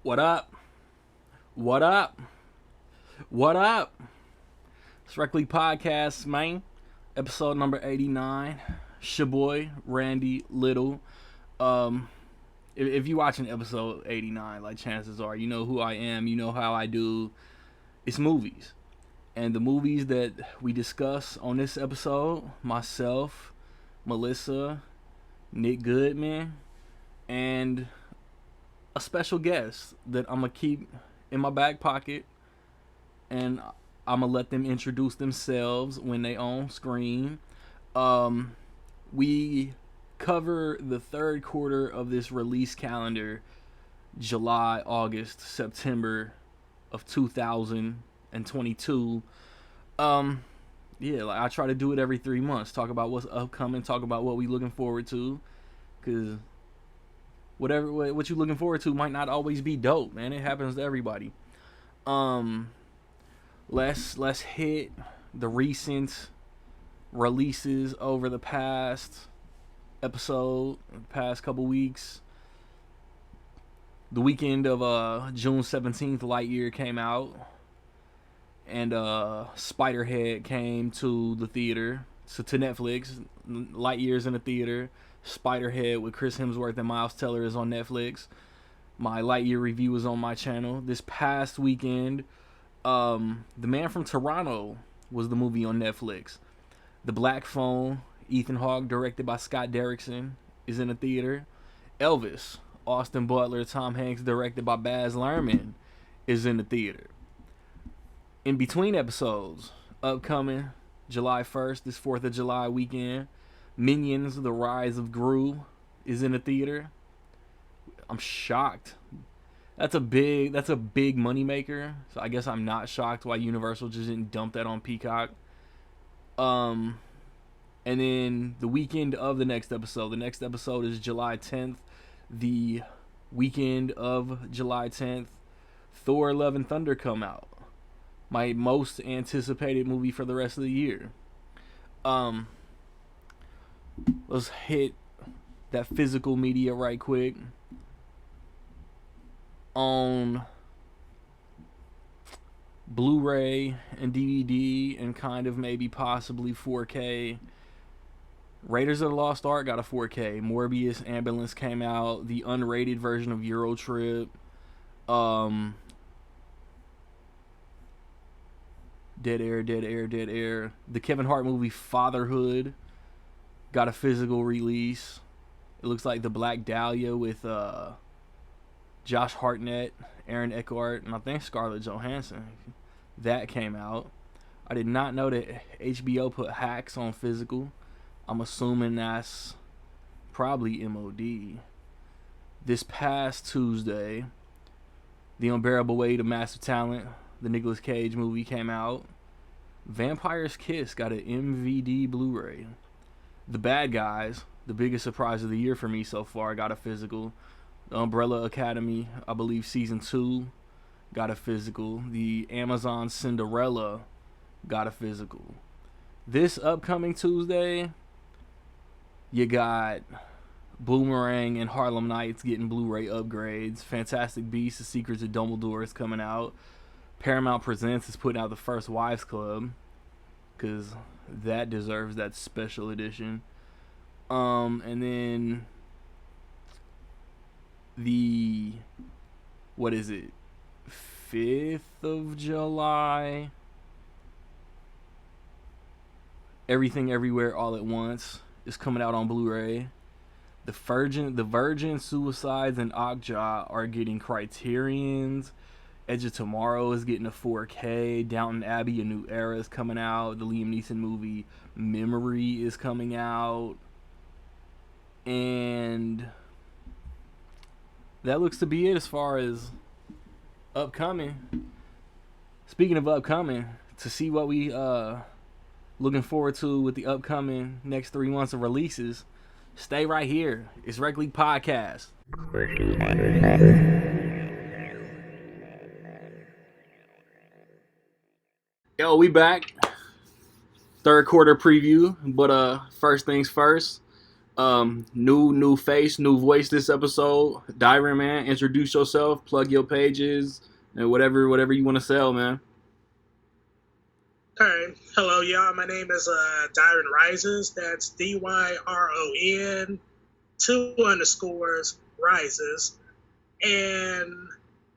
What up? What up? What up? It's Rec League Podcast, man. Episode number 89. Shaboy, Randy Little. Um, if you watching episode 89, like chances are, you know who I am, you know how I do. It's movies. And the movies that we discuss on this episode, myself, Melissa, Nick Goodman, and a special guest that I'm going to keep in my back pocket, and I'm gonna let them introduce themselves when they on screen. We cover the third quarter of this release calendar, July, August, September of 2022. Yeah, like I try to do it every 3 months. Talk about what's upcoming. Talk about what we looking forward to, cause whatever what you looking forward to might not always be dope, man. It happens to everybody. Um, let's hit the recent releases over the past couple weeks. The weekend of June 17th, Lightyear came out, and Spiderhead came to the theater, so to Netflix. Lightyear's in the theater. Spiderhead with Chris Hemsworth and Miles Teller is on Netflix. My Lightyear review is on my channel. This past weekend, The Man from Toronto was the movie on Netflix. The Black Phone, Ethan Hawke, directed by Scott Derrickson, is in the theater. Elvis, Austin Butler, Tom Hanks, directed by Baz Luhrmann, is in the theater. In between episodes, upcoming July 1st, this 4th of July weekend, Minions, The Rise of Gru is in the theater. I'm shocked. That's a big moneymaker. So I guess I'm not shocked why Universal just didn't dump that on Peacock. And then the weekend of the next episode. The next episode is July 10th. The weekend of July 10th, Thor: Love and Thunder come out. My most anticipated movie for the rest of the year. Let's hit that physical media right quick. On Blu-ray and DVD and kind of maybe possibly 4K, Raiders of the Lost Ark got a 4K. Morbius Ambulance came out. The unrated version of Eurotrip. Dead Air. The Kevin Hart movie Fatherhood got a physical release. It looks like the Black Dahlia with Josh Hartnett, Aaron Eckhart, and I think Scarlett Johansson. That came out. I did not know that HBO put Hacks on physical. I'm assuming that's probably MOD. This past Tuesday, The Unbearable Weight of Massive Talent, the Nicolas Cage movie, came out. Vampire's Kiss got an MVD Blu-ray. The Bad Guys, the biggest surprise of the year for me so far, got a physical. The Umbrella Academy, I believe season 2, got a physical. The Amazon Cinderella got a physical. This upcoming Tuesday, you got Boomerang and Harlem Nights getting Blu-ray upgrades. Fantastic Beasts: The Secrets of Dumbledore is coming out. Paramount Presents is putting out The First Wives Club, because that deserves that special edition. And then the 5th of July, Everything Everywhere All at Once is coming out on Blu-ray. The Virgin Suicides and Okja are getting Criterions. Edge of Tomorrow is getting a 4K. Downton Abbey: A New Era is coming out. The Liam Neeson movie Memory is coming out. And that looks to be it as far as upcoming. Speaking of upcoming, to see what we looking forward to with the upcoming next 3 months of releases, stay right here. It's Rec League Podcast. Yo, we back. Third quarter preview, but first things first. New face, new voice this episode. Dyron, man, introduce yourself, plug your pages, and whatever you want to sell, man. All right. Hello, y'all. My name is Dyron Rises. That's DYRON, 2 underscores, Rises. And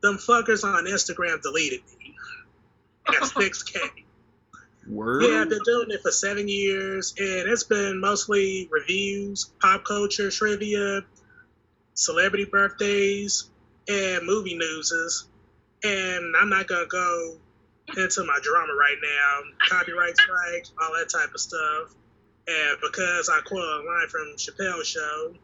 them fuckers on Instagram deleted me at 6K. Word? Yeah, I've been doing it for 7 years, and it's been mostly reviews, pop culture, trivia, celebrity birthdays, and movie newses. And I'm not going to go into my drama right now, copyright strike, all that type of stuff. And because I quote a line from Chappelle's show,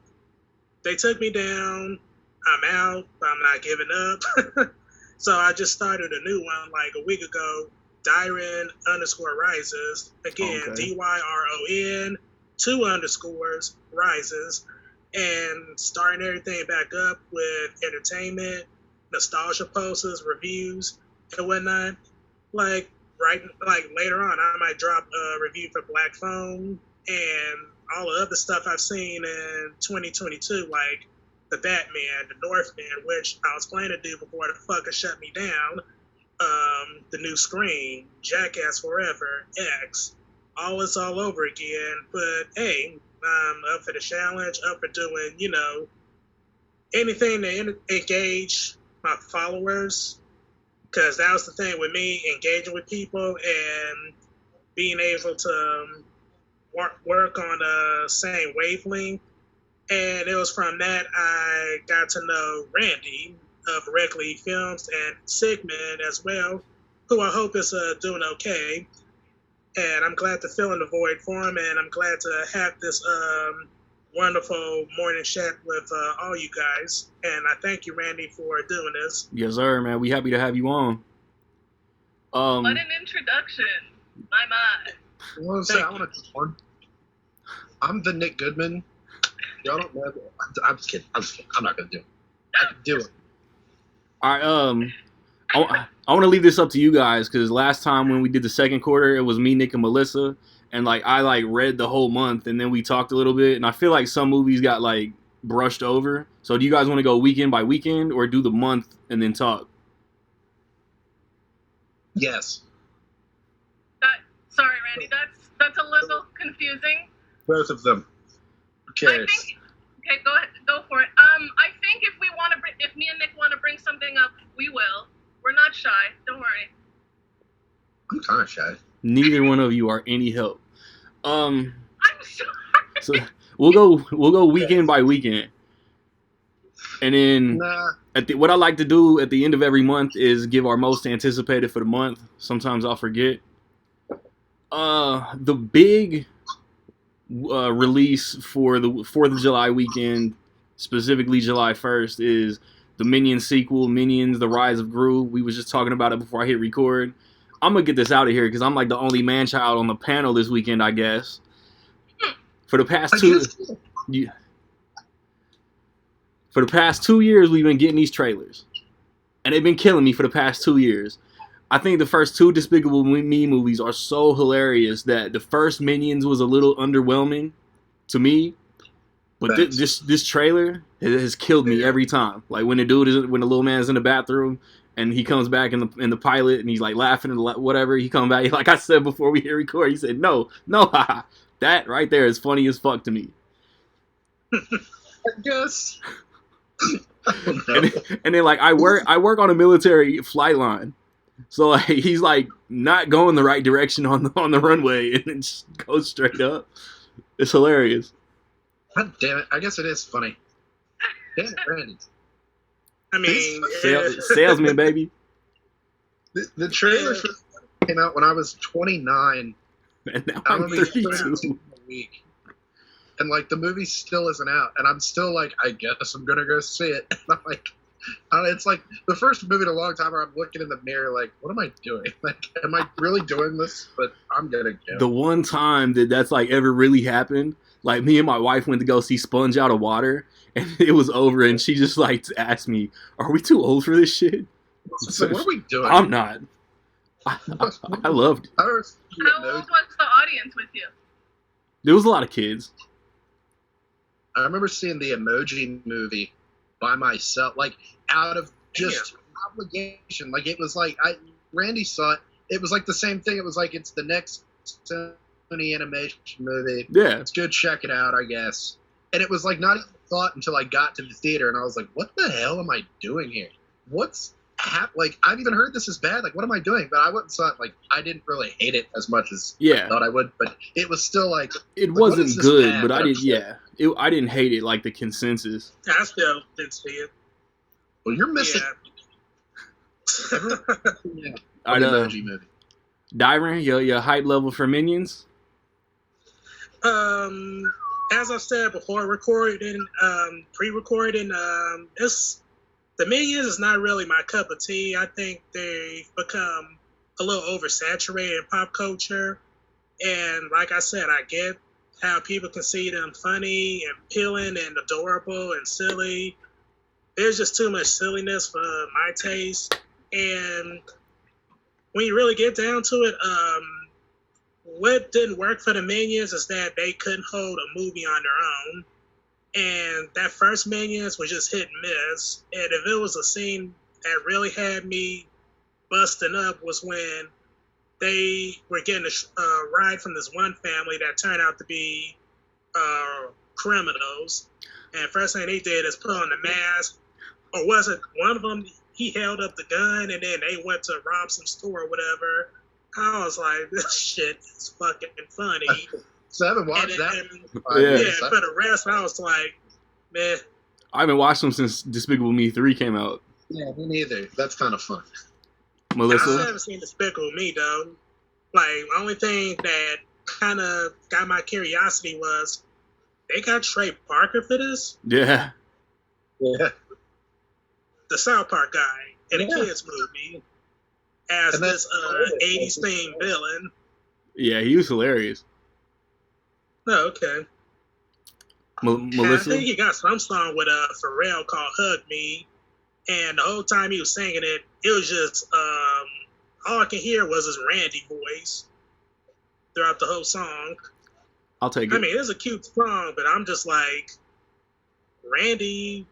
they took me down, I'm out, but I'm not giving up. So I just started a new one like a week ago, Dyron _ Rises. Again, Okay. DYRON, 2 underscores, Rises. And starting everything back up with entertainment, nostalgia posters, reviews, and whatnot. Like later on, I might drop a review for Black Phone and all the other stuff I've seen in 2022, like the Batman, the Northman, which I was planning to do before the fucker shut me down. The new Scream, Jackass Forever, X, all this all over again. But hey, I'm up for the challenge, up for doing, anything to engage my followers. Because that was the thing with me, engaging with people and being able to work on the same wavelength. And it was from that I got to know Randy of Reckley Films and Sigmund as well, who I hope is doing okay. And I'm glad to fill in the void for him, and I'm glad to have this wonderful morning chat with all you guys. And I thank you, Randy, for doing this. Yes, sir, man. We happy to have you on. What an introduction. My mind. I want to one. I'm the Nick Goodman. Y'all don't know. I'm just kidding. I'm not going to do it. I can do it. All right, I want to leave this up to you guys because last time when we did the second quarter, it was me, Nick, and Melissa, and I read the whole month, and then we talked a little bit, and I feel like some movies got brushed over. So do you guys want to go weekend by weekend or do the month and then talk? Yes. Sorry, Randy. That's a little confusing. Both of them. Who cares? Okay, go ahead, go for it. I think if me and Nick want to bring something up, we will. We're not shy. Don't worry. I'm kind of shy. Neither one of you are any help. I'm sorry. So we'll go weekend by weekend, and then what I like to do at the end of every month is give our most anticipated for the month. Sometimes I'll forget. The big release for the 4th of July weekend, specifically July 1st, is the Minions sequel, Minions: The Rise of Gru. We was just talking about it before I hit record. I'm gonna get this out of here because I'm like the only man-child on the panel this weekend, I guess. For the past 2 years, we've been getting these trailers, and they've been killing me for the past 2 years. I think the first 2 Despicable Me movies are so hilarious that the first Minions was a little underwhelming to me, but this trailer has killed me every time. Like when the little man's in the bathroom and he comes back in the pilot and he's like laughing and whatever, he comes back like I said before we hit record. He said no, haha. That right there is funny as fuck to me. I guess. and then I work on a military flight line. So he's not going the right direction on the runway and then just goes straight up. It's hilarious. God damn it! I guess it is funny. Damn it, Randy. I mean, salesman, baby. The trailer came out when I was 29, and now I'm 32. A week. And the movie still isn't out, and I'm still I guess I'm gonna go see it. And I'm like. It's the first movie in a long time where I'm looking in the mirror what am I doing? Am I really doing this? But I'm gonna go. The one time that's ever really happened, me and my wife went to go see Sponge Out of Water, and it was over, and she just asked me, "Are we too old for this shit?" So what are we doing? I'm not. I loved it. How old was the audience with you? There was a lot of kids. I remember seeing the Emoji Movie by myself, like out of just obligation. Like it was like Randy saw it. It was like the same thing. It was like it's the next Sony animation movie. Yeah. Let's go check it out, I guess. And it was like not even thought until I got to the theater, and I was like, "What the hell am I doing here? What's like I've even heard this is bad. Like, what am I doing?" But I went and saw it. Like, I didn't really hate it as much as I thought I would, but it was still like it wasn't good. But I did, sure. I didn't hate it like the consensus. I still didn't see it. Well, you're missing. Yeah. I know. Emoji Movie. Dyron, your hype level for Minions? As I said before, pre-recording, the Minions is not really my cup of tea. I think they've become a little oversaturated in pop culture, and like I said, I get how people can see them funny and appealing and adorable and silly. There's just too much silliness for my taste, and when you really get down to it, what didn't work for the Minions is that they couldn't hold a movie on their own. And that first Minions was just hit and miss. And if it was a scene that really had me busting up was when they were getting a ride from this one family that turned out to be criminals. And first thing they did is put on the mask. Or was it one of them? He held up the gun, and then they went to rob some store or whatever. I was like, this shit is fucking funny. So I haven't watched that. Yeah, for the rest, I was like, man. I haven't watched them since Despicable Me 3 came out. Yeah, me neither. That's kind of fun. Melissa? I haven't seen Despicable Me, though. Like, the only thing that kind of got my curiosity was, they got Trey Parker for this? Yeah. Yeah. The South Park guy in a kids movie as this 80s themed villain. Yeah, he was hilarious. Oh, okay. Melissa? I think he got some song with Pharrell called Hug Me, and the whole time he was singing it, it was just, all I could hear was his Randy voice throughout the whole song. I'll take it. I mean, it's a cute song, but I'm just like, Randy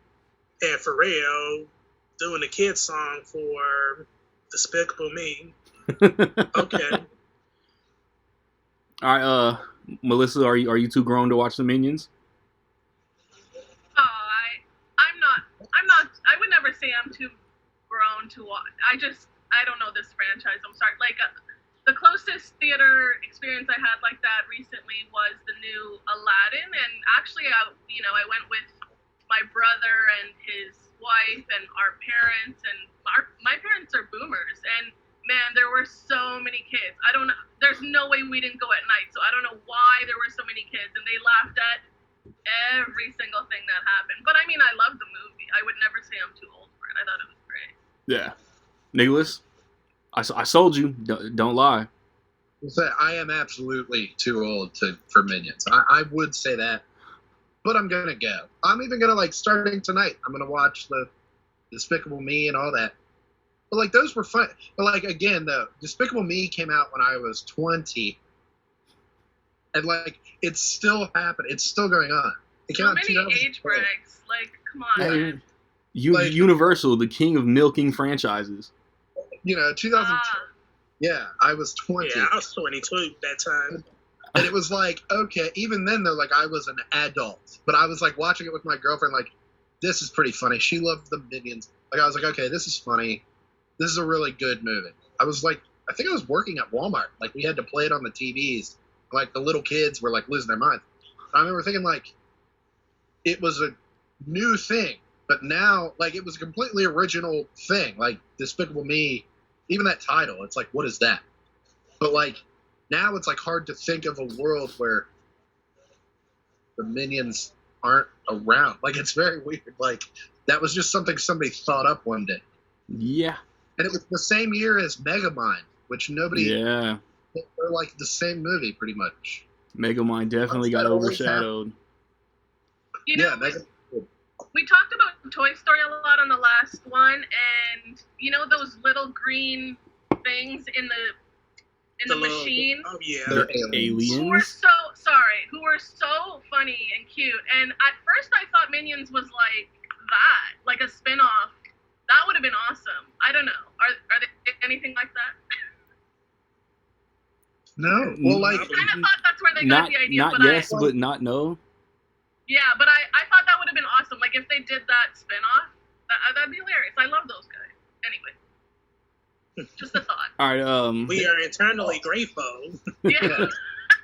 and Pharrell doing a kid's song for Despicable Me. Okay. All right, Melissa, are you too grown to watch the Minions? I'm not. I would never say I'm too grown to watch. I don't know this franchise. I'm sorry. Like the closest theater experience I had like that recently was the new Aladdin, and actually, I went with my brother and his wife and our parents, and my parents are boomers, and man, there were so many kids. I don't know. There's no way we didn't go at night, so I don't know why there were so many kids, and they laughed at every single thing that happened. But I mean, I love the movie. I would never say I'm too old for it. I thought it was great. Yeah. Nicholas, I sold you. Don't lie. I am absolutely too old for Minions. I would say that. But I'm going to go. I'm even going to, starting tonight, I'm going to watch the Despicable Me and all that. But, those were fun. But, again, though, Despicable Me came out when I was 20. And, it's still happening. It's still going on. It came so out in many age brags. Come on, man. Universal, the king of milking franchises. 2010. Yeah, I was 20. Yeah, I was 22 at that time. And it was okay, even then, though, I was an adult. But I was, watching it with my girlfriend, this is pretty funny. She loved the Minions. I was okay, this is funny. This is a really good movie. I was, I think I was working at Walmart. We had to play it on the TVs. The little kids were, losing their minds. I remember thinking, it was a new thing. But now, it was a completely original thing. Despicable Me, even that title, it's what is that? But, now it's hard to think of a world where the Minions aren't around. It's very weird. That was just something somebody thought up one day. Yeah. And it was the same year as Megamind, which nobody. Yeah. They're the same movie, pretty much. Megamind definitely got overshadowed. We talked about Toy Story a lot on the last one, and those little green things in the machine. Oh yeah, They're aliens. Were sorry, who were so funny and cute. And at first I thought Minions was like that, like a spin-off. That would have been awesome. I don't know. Are they anything like that? No. Well, like, I kind of thought that's where they got the idea. Not but yes, but not no. Yeah, but I thought that would have been awesome. Like if they did that spin-off, that'd be hilarious. I love those guys. Anyway, just a thought. All right. We are eternally grateful. Yeah.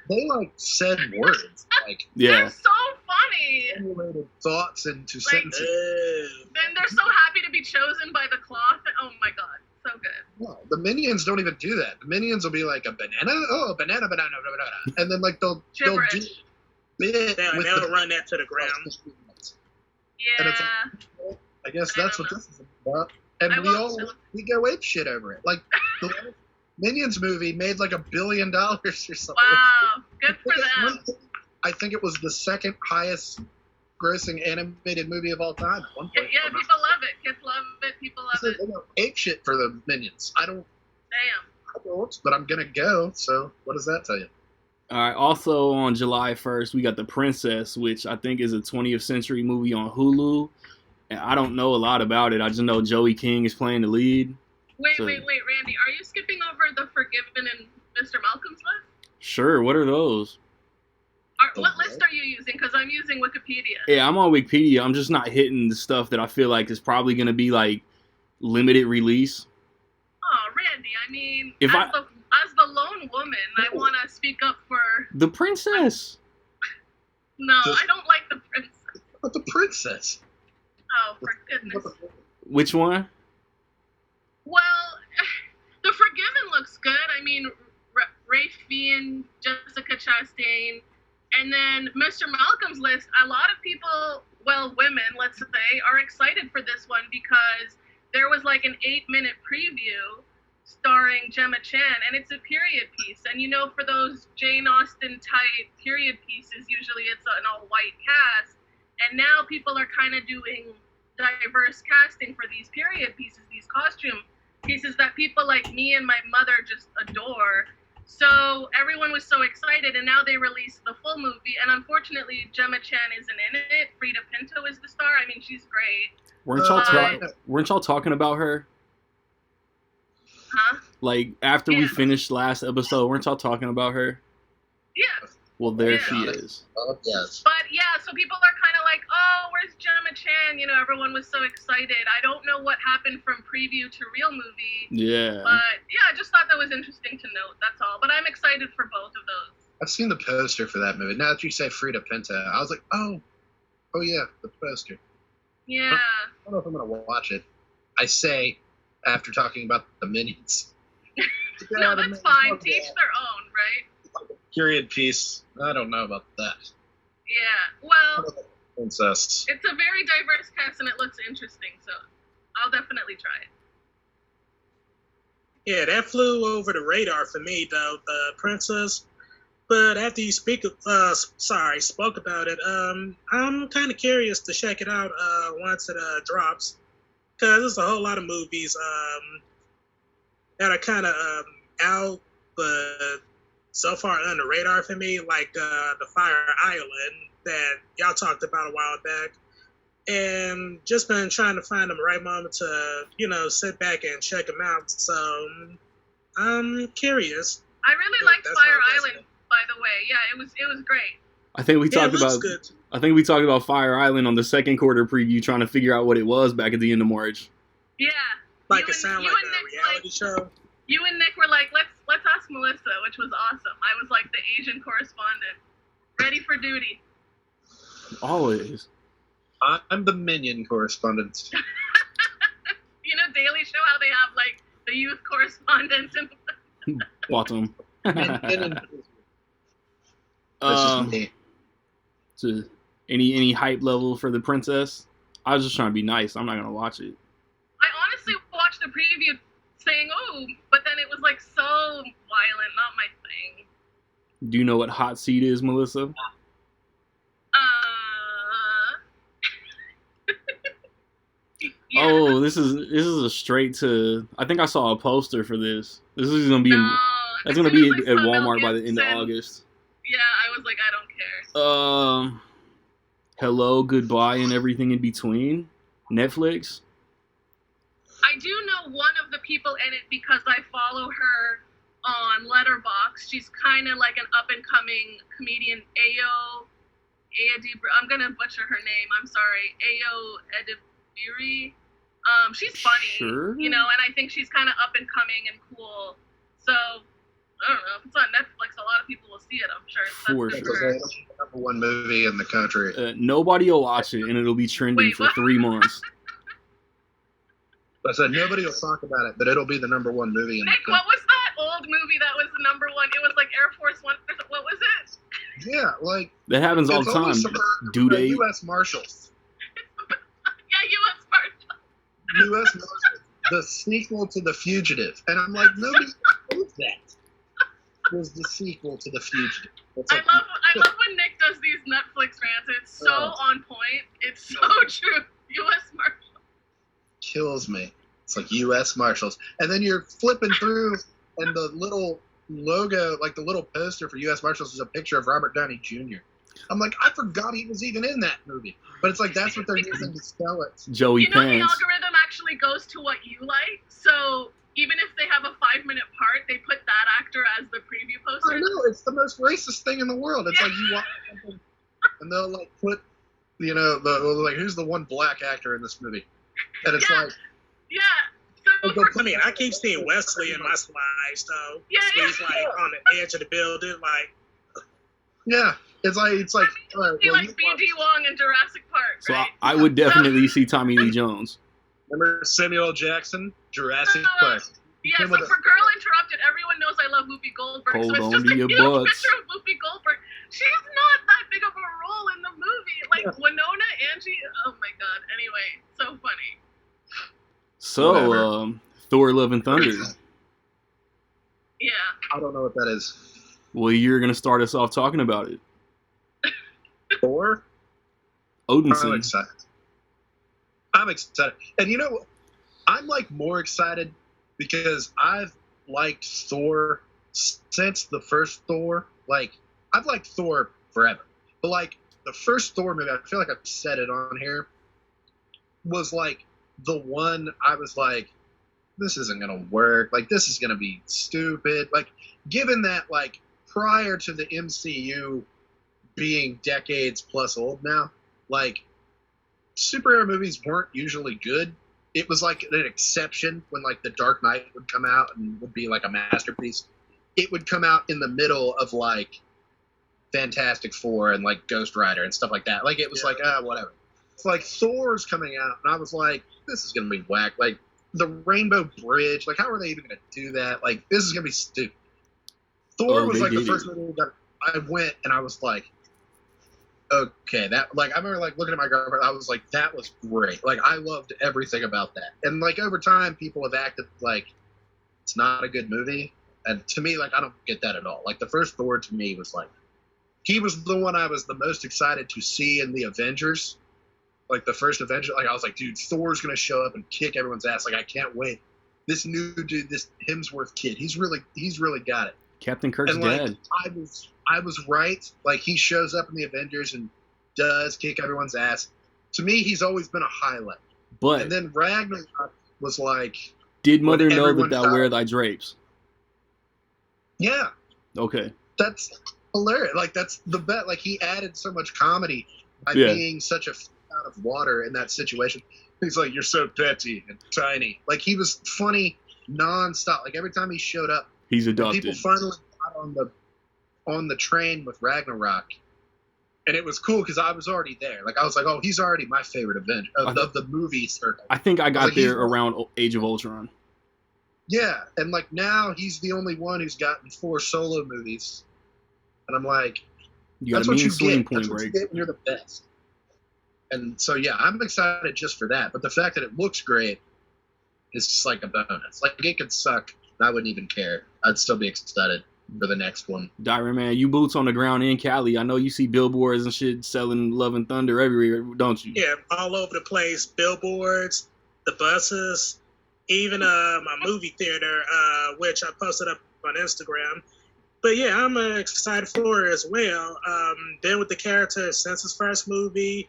they like said words, like They're so funny. formulated thoughts into Like, sentences. Then they're so happy to be chosen by the cloth. Oh my god, so good. No, the Minions don't even do that. The Minions will be like a banana, banana, and then like they'll do Gibberish. bit They'll with run that to the ground. And it's Yeah. like, I guess I that's don't what know. this is about. And we go ape shit over it. Like the last Minions movie made like $1 billion or something. Wow. Good for them. I think it was the second highest grossing animated movie of all time at one point. Yeah, people love it. Kids love it. People love So it. they go ape shit for the Minions. I don't, Damn. but I'm gonna go. So what does that tell you? All right. Also on July 1st, we got The Princess, which I think is a 20th century movie on Hulu. And I don't know a lot about it. I just know Joey King is playing the lead. Wait, So- Randy. Are you skipping over The Forgiven and Mr. Malcolm's list? Sure. What are those? What list are you using? Because I'm using Wikipedia. Yeah, I'm on Wikipedia. I'm just not hitting the stuff that I feel like is probably going to be like limited release. Oh, Randy. I mean, If as the lone woman, I want to speak up for. The Princess. No, I don't like The Princess. But the Princess. Oh, for goodness. Which one? Well, The Forgiven looks good. I mean, Rafe Fiennes, Jessica Chastain, and then Mr. Malcolm's list. A lot of people, well, women, let's say, are excited for this one because there was like an 8-minute preview starring Gemma Chan, and it's a period piece. And you know, for those Jane Austen type period pieces, usually it's an all-white cast. And now people are kind of doing diverse casting for these period pieces, these costume pieces that people like me and my mother just adore. So everyone was so excited, and now they released the full movie. And unfortunately, Gemma Chan isn't in it. Frida Pinto is the star. I mean, she's great. Weren't y'all talking about her? Huh? Like after we Yeah. finished last episode, weren't y'all talking about her? Yeah. Well, there Yeah. she is. Oh, yes. But yeah, so people are kind of like, oh, where's Gemma Chan? You know, everyone was so excited. I don't know what happened from preview to real movie. Yeah. But yeah, I just thought that was interesting to note. That's all. But I'm excited for both of those. I've seen the poster for that movie. Now that you say Frida Pinto, I was like, oh yeah, the poster. Yeah. I don't know if I'm gonna watch it. I say after talking about the Minions. No, that's fine. Teach their own, right? Period piece. I don't know about that. Yeah. Well, Princess. it's a very diverse cast and it looks interesting, so I'll definitely try it. Yeah, that flew over the radar for me, though, the Princess. But after you spoke about it, I'm kind of curious to check it out once it drops, because there's a whole lot of movies that are kind of out, but so far on the radar for me, like the Fire Island that y'all talked about a while back, and just been trying to find the right moment to, sit back and check them out. So I'm curious. I really Yeah, liked that's Fire all that's Island, by the way. Yeah, it was great. I think we Yeah, talked it looks about. good. I think we talked about Fire Island on the second quarter preview, trying to figure out what it was back at the end of March. Yeah. Like You it and- sound you like and a Nick, reality show. You and Nick were like, let's ask Melissa, which was awesome. I was like the Asian correspondent, ready for duty. Always. I'm the Minion correspondent. You know, Daily Show, how they have like the youth correspondents and Bottom. Minion. That's just Um, me. so any hype level for the Princess? I was just trying to be nice. I'm not gonna watch it. I honestly watched the preview saying, oh, but then it was like so violent, not my thing. Do you know what hot seat is, Melissa? Yeah. Oh, this is a straight to. I think I saw a poster for this. This is gonna be. No, That's as gonna soon be as I at saw Mel Walmart by the end of Gibson, August. Yeah, I was like, I don't care. Hello, Goodbye, and Everything in Between. Netflix. I do know one of the people in it because I follow her on Letterboxd. She's kind of like an up-and-coming comedian, I'm gonna butcher her name. I'm sorry, Ayo Edebiri. She's funny, Sure. you know, and I think she's kind of up-and-coming and cool. So I don't know. If it's on Netflix, a lot of people will see it. I'm sure. For That's sure. It's the number one movie in the country. Nobody will watch it, and it'll be trending Wait, for what? 3 months. I said nobody will talk about it, but it'll be the number one movie in the Nick, country. what was that old movie that was the number one? It was like Air Force One. What was it? Yeah, like That happens all the it's always time. some- Due date. U.S. Marshals. Yeah, U.S. Marshal. U.S. Marshals. The sequel to The Fugitive, and I'm like, nobody knows that was the sequel to The Fugitive. It's I like, love when Nick does these Netflix rants. It's so on point. It's so true. U.S. Marshal. kills me. It's like U.S. Marshals, and then you're flipping through, and the little logo, like the little poster for U.S. Marshals, is a picture of Robert Downey Jr. I'm like, I forgot he was even in that movie, but it's like that's what they're using to sell it. Joey You know, the Pants. algorithm actually goes to what you like. So even if they have a 5-minute part, they put that actor as the preview I poster. know, it's the most racist thing in the world. It's like you watch something, and they'll like put, you know, like who's the one black actor in this movie, and it's Yeah. like. Yeah. So I mean, I keep seeing Wesley in my slides, though. Yeah, yeah. He's like on the edge of the building, like. Yeah, it's like all right, he well, like B.D. Wong in Jurassic Park, So right? I would definitely see Tommy Lee Jones. remember Samuel L. Jackson, Jurassic Park. Yeah, Came so with a- for Girl Interrupted, everyone knows I love Whoopi Goldberg. Hold so it's on just to a your huge butts. picture of Whoopi Goldberg. She's not that big of a role in the movie. Like Winona, Angie. Oh my god. Anyway, so funny. So, Whatever. Thor: Love and Thunder. Yeah. I don't know what that is. Well, you're gonna start us off talking about it. Thor? I'm Odinson. excited. I'm excited. And you know what? I'm like more excited because I've liked Thor since the first Thor. Like, I've liked Thor forever. But like the first Thor movie, I feel like I've said it on here, was like the one I was like, this isn't gonna work. Like, this is gonna be stupid. Like, given that like prior to the MCU being decades plus old now, like superhero movies weren't usually good. It was like an exception when like The Dark Knight would come out and would be like a masterpiece. It would come out in the middle of like Fantastic Four and like Ghost Rider and stuff like that. Like it was like whatever. It's like Thor's coming out and I was like, this is gonna be whack. Like the Rainbow Bridge, like how are they even gonna do that? Like this is gonna be stupid. Thor was they like the did first it. movie that I went and I was like, okay, that like I remember like looking at my girlfriend, I was like, that was great. Like I loved everything about that. And like over time, people have acted like it's not a good movie, and to me, like I don't get that at all. Like the first Thor to me was like he was the one I was the most excited to see in the Avengers. Like the first Avenger, like I was like, dude, Thor's gonna show up and kick everyone's ass. Like I can't wait. This new dude, this Hemsworth kid, he's really got it. Captain Kirk's And like dad. I was right. Like he shows up in the Avengers and does kick everyone's ass. To me, he's always been a highlight. But And then Ragnarok was like, did Mother when know that everyone thou died- wear thy drapes? yeah, Okay. that's hilarious. Like that's the bet. Like he added so much comedy by Yeah. being such a fish out of water in that situation. He's like, you're so petty and tiny. Like he was funny nonstop. Like every time he showed up, He's when adopted. people finally got on the train with Ragnarok, and it was cool because I was already there. Like I was like, oh, he's already my favorite Avenger of the movie circle. I think I got like, he's- there around Age of Ultron. Yeah, and like now he's the only one who's gotten 4 solo movies, and I'm like, You got that's a what mean you swing get. point That's what you break. get when you're the best. And so yeah, I'm excited just for that. But the fact that it looks great is just like a bonus. Like it could suck, and I wouldn't even care. I'd still be excited for the next one. Diamond Man, you boots on the ground in Cali. I know you see billboards and shit selling Love and Thunder everywhere, don't you? Yeah, all over the place. Billboards, the buses, even my movie theater, which I posted up on Instagram. But yeah, I'm excited for it as well. Been with the character since his first movie,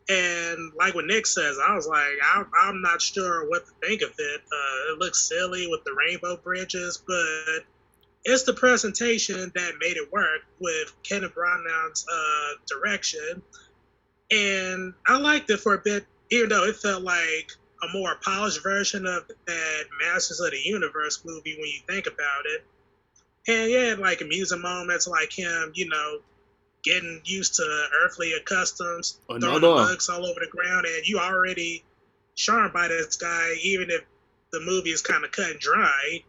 and like what Nick says, I was like, I'm not sure what to think of it. It looks silly with the rainbow bridges, but it's the presentation that made it work with Kenneth Branagh's direction, and I liked it for a bit, even though it felt like a more polished version of that Masters of the Universe movie when you think about it. And yeah, like amusing moments like him, getting used to earthly customs, throwing the bugs all over the ground, and you already charmed by this guy, even if the movie is kind of cut and dry.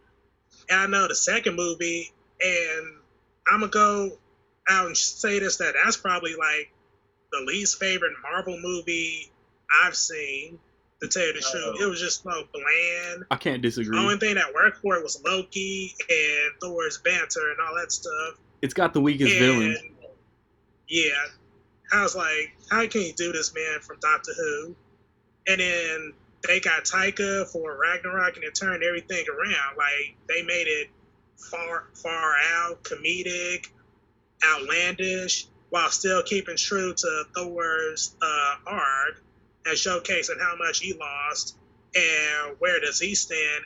And I know the second movie, and I'm gonna go out and say this, that's probably like the least favorite Marvel movie I've seen. To tell you the truth, it was just so bland. I can't disagree. The only thing that worked for it was Loki and Thor's banter and all that stuff. It's got the weakest villain. Yeah, I was like, how can you do this, man, from Doctor Who? And then they got Taika for Ragnarok, and it turned everything around. Like, they made it far out, comedic, outlandish, while still keeping true to Thor's arc and showcasing how much he lost and where does he stand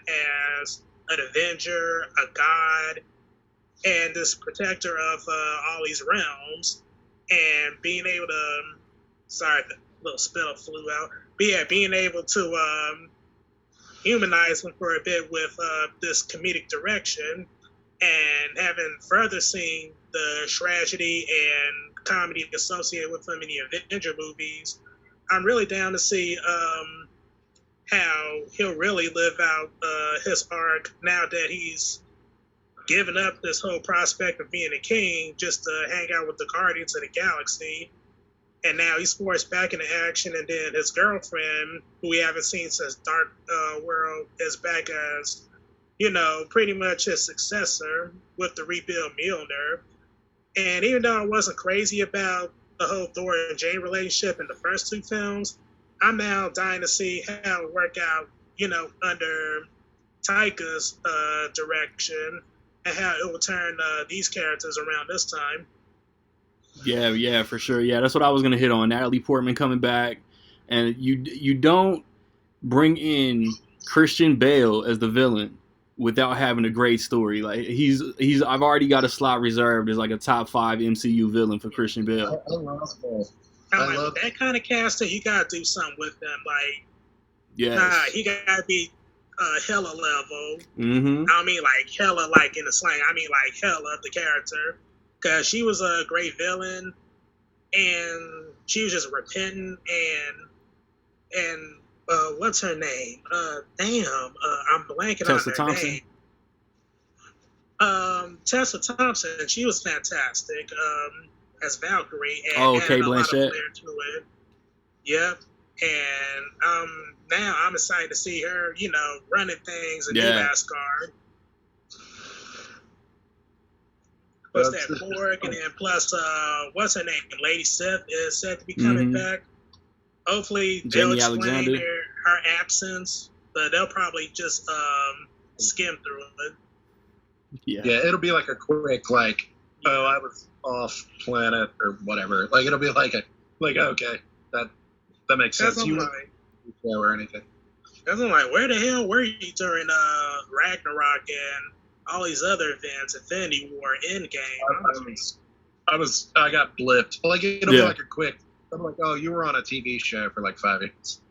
as an Avenger, a god, and this protector of all these realms, and being able to, sorry, the little spell flew out, but yeah, being able to humanize him for a bit with this comedic direction, and having further seen the tragedy and comedy associated with him in the Avenger movies, I'm really down to see how he'll really live out his arc now that he's given up this whole prospect of being a king just to hang out with the Guardians of the Galaxy. And now he's forced back into action, and then his girlfriend, who we haven't seen since Dark World, is back as, pretty much his successor with the rebuild Mjolnir. And even though I wasn't crazy about the whole Thor and Jane relationship in the first two films, I'm now dying to see how it work out, under Taika's direction, and how it will turn these characters around this time. Yeah, for sure. Yeah, that's what I was gonna hit on. Natalie Portman coming back, and you don't bring in Christian Bale as the villain without having a great story. Like he's I've already got a slot reserved as like a top 5 MCU villain for Christian Bale. I love Bale. With that kind of casting, you gotta do something with them. Like, he gotta be hella level. Mm-hmm. I don't mean like hella like in the slang. I mean like hella the character, because she was a great villain, and she was just repentant and what's her name? I'm blanking Tessa on her Thompson. name. Tessa Thompson. She was fantastic as Valkyrie. And Kate Blanchett. To it. Yep. And now I'm excited to see her, running things in New Asgard. Plus that Borg, and then plus what's her name? Lady Sif is said to be coming back. Hopefully they'll explain her absence, but they'll probably just skim through it. Yeah, it'll be like a quick I was off planet or whatever. Like it'll be okay, that makes sense. You won't or anything. That's like, where the hell were you during Ragnarok and all these other events, Infinity War, Endgame? I got blipped. Like it'll be like a quick. I'm like, oh, you were on a TV show for like 5 years.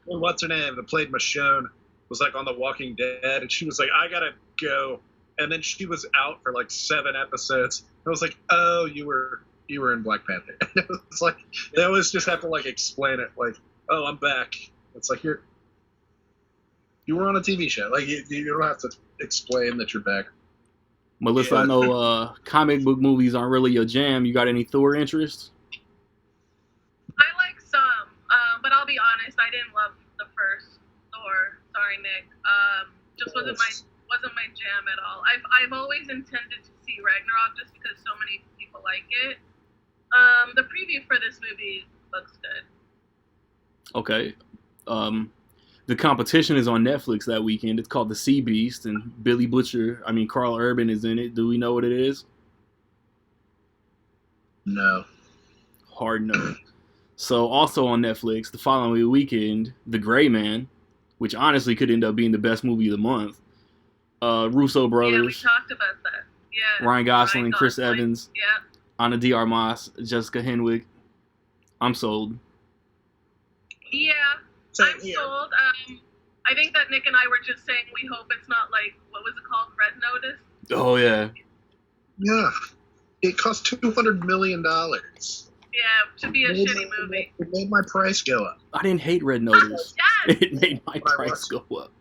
What's her name? That played Michonne was like on The Walking Dead, and she was like, I gotta go, and then she was out for like 7 episodes. I was like, oh, you were in Black Panther. It's like they always just have to like explain it, like, oh, I'm back. It's like you were on a TV show. Like you don't have to explain that you're back. Melissa, I know comic book movies aren't really your jam. You got any Thor interests? I like some, but I'll be honest, I didn't love the first Thor. Sorry, Nick. Just wasn't my jam at all. I've always intended to see Ragnarok just because so many people like it. The preview for this movie looks good. Okay. The competition is on Netflix that weekend. It's called The Sea Beast, and Carl Urban is in it. Do we know what it is? No. Hard no. So also on Netflix the following weekend, The Gray Man, which honestly could end up being the best movie of the month. Russo Yeah, we brothers, talked about that. Yeah. Ryan Gosling, Chris Gosling. Evans, Yeah. Ana de Armas, Jessica Henwick. I'm sold. Yeah. Same I'm here. sold. I think that Nick and I were just saying we hope it's not like, what was it called? Red Notice? Oh yeah. Yeah. It cost $200 million. Yeah, to be a shitty movie. It made my price go up. I didn't hate Red Notice. Yes! It made my price go up.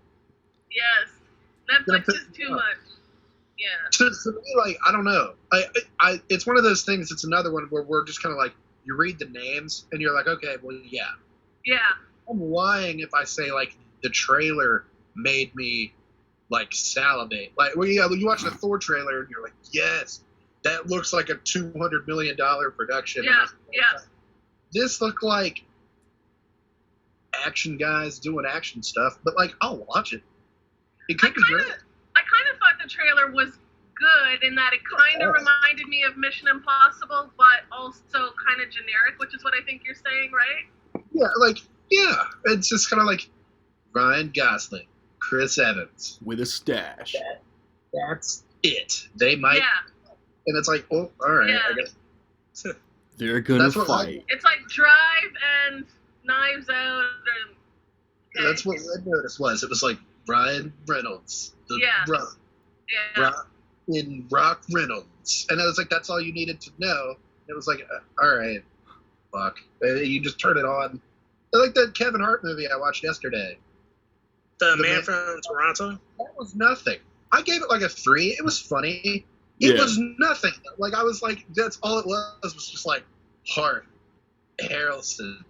Yes. Netflix is too much. Yeah. To me, like, I don't know. It's one of those things. It's another one where we're just kind of like, you read the names and you're like, okay, well, yeah. Yeah. I'm lying if I say like the trailer made me like salivate. Like, well, yeah, you watch the Thor trailer and you're like, yes, that looks like a $200 million production. Yeah. Yeah. This looked like action guys doing action stuff, but like, I'll watch it. It could be great. I kind of thought the trailer was good in that it kind of reminded me of Mission Impossible, but also kind of generic, which is what I think you're saying, right? Yeah, like, yeah. It's just kind of like Ryan Gosling, Chris Evans. With a stash. That's it. They might. Yeah. And it's like, oh, all right. Yeah. I guess. They're gonna That's what fight. It's like Drive and Knives Out. Okay. That's what Red Notice was. It was like Ryan Reynolds. The Yeah. Rock, Yeah. Rock Reynolds. And I was like, that's all you needed to know. It was like, all right, fuck. You just turn it on. I like that Kevin Hart movie I watched yesterday. The Man from Toronto? That was nothing. I gave it like a 3. It was funny. It was nothing. Like, I was like, that's all it was just like Hart Harrelson,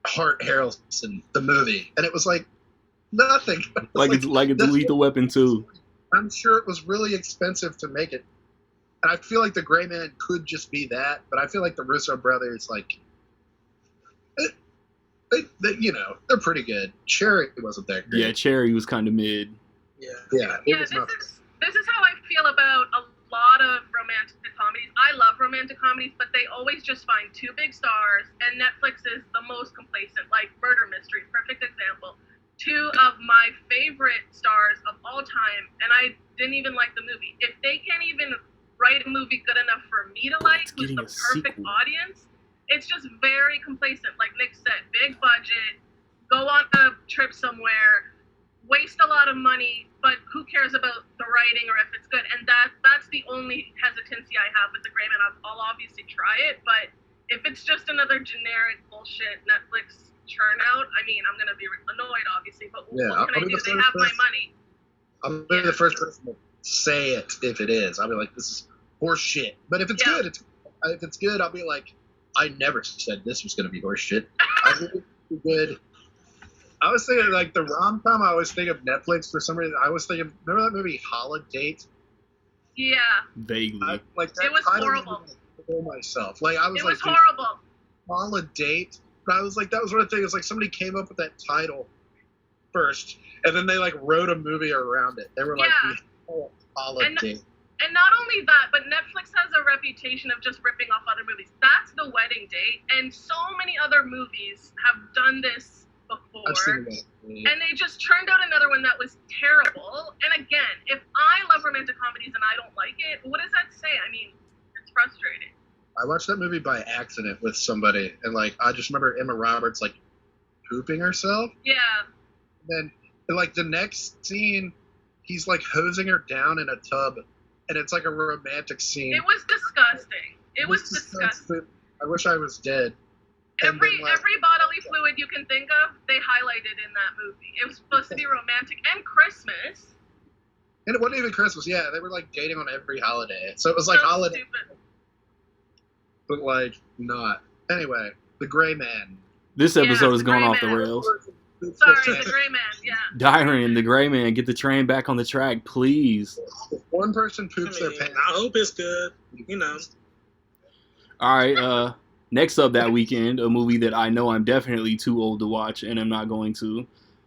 the movie. And it was like nothing. Like it's a Lethal Weapon 2. I'm sure it was really expensive to make it. And I feel like The Gray Man could just be that, but I feel like the Russo brothers, like, they you know, they're pretty good. Cherry wasn't that great. Yeah, Cherry was kind of mid. Yeah. This is how I feel about a lot of romantic comedies. I love romantic comedies, but they always just find 2 big stars, and Netflix is the most complacent. Like Murder Mystery, perfect example. 2 of my favorite stars of all time, and I didn't even like the movie. If they can't even write a movie good enough for me to like, who's the perfect audience, it's just very complacent. Like Nick said, big budget, go on a trip somewhere, waste a lot of money, but who cares about the writing or if it's good? And that's the only hesitancy I have with The Gray Man. I'll obviously try it, but if it's just another generic bullshit Netflix churn out, I mean, I'm gonna be annoyed, obviously, but what can I do? They have my money. I'm gonna be the first person to say it if it is. I'll be like, this is horse shit. But if it's good, if it's good, I'll be like, I never said this was gonna be horse shit. I think it's good. I was thinking, like, the rom-com, I always think of Netflix for some reason. I was thinking, remember that movie Holiday? Yeah. Vaguely. It was horrible. Myself. Like, I was it like, was horrible. Holiday? But I was like, that was one of the things, like, somebody came up with that title first, and then they, like, wrote a movie around it. They were like, Holiday. And not only that, but Netflix has a reputation of just ripping off other movies. That's The Wedding Date, and so many other movies have done this before, and they just churned out another one that was terrible. And again, if I love romantic comedies and I don't like it, what does that say? I mean, it's frustrating. I watched that movie by accident with somebody, and like I just remember Emma Roberts like pooping herself. Yeah. And then like the next scene, he's like hosing her down in a tub, and it's like a romantic scene. It was disgusting. It was disgusting. I wish I was dead. Every bodily fluid you can think of, they highlighted in that movie. It was supposed to be romantic and Christmas. And it wasn't even Christmas. Yeah, they were like dating on every holiday. So it was like holiday. Stupid. But like not. Anyway, The Gray Man. This episode is going off the rails. Sorry, The Gray Man, yeah. Darian, The Gray Man, get the train back on the track, please. If one person poops their pants. I hope it's good. You know. All right, Next up that weekend, a movie that I know I'm definitely too old to watch and I'm not going to.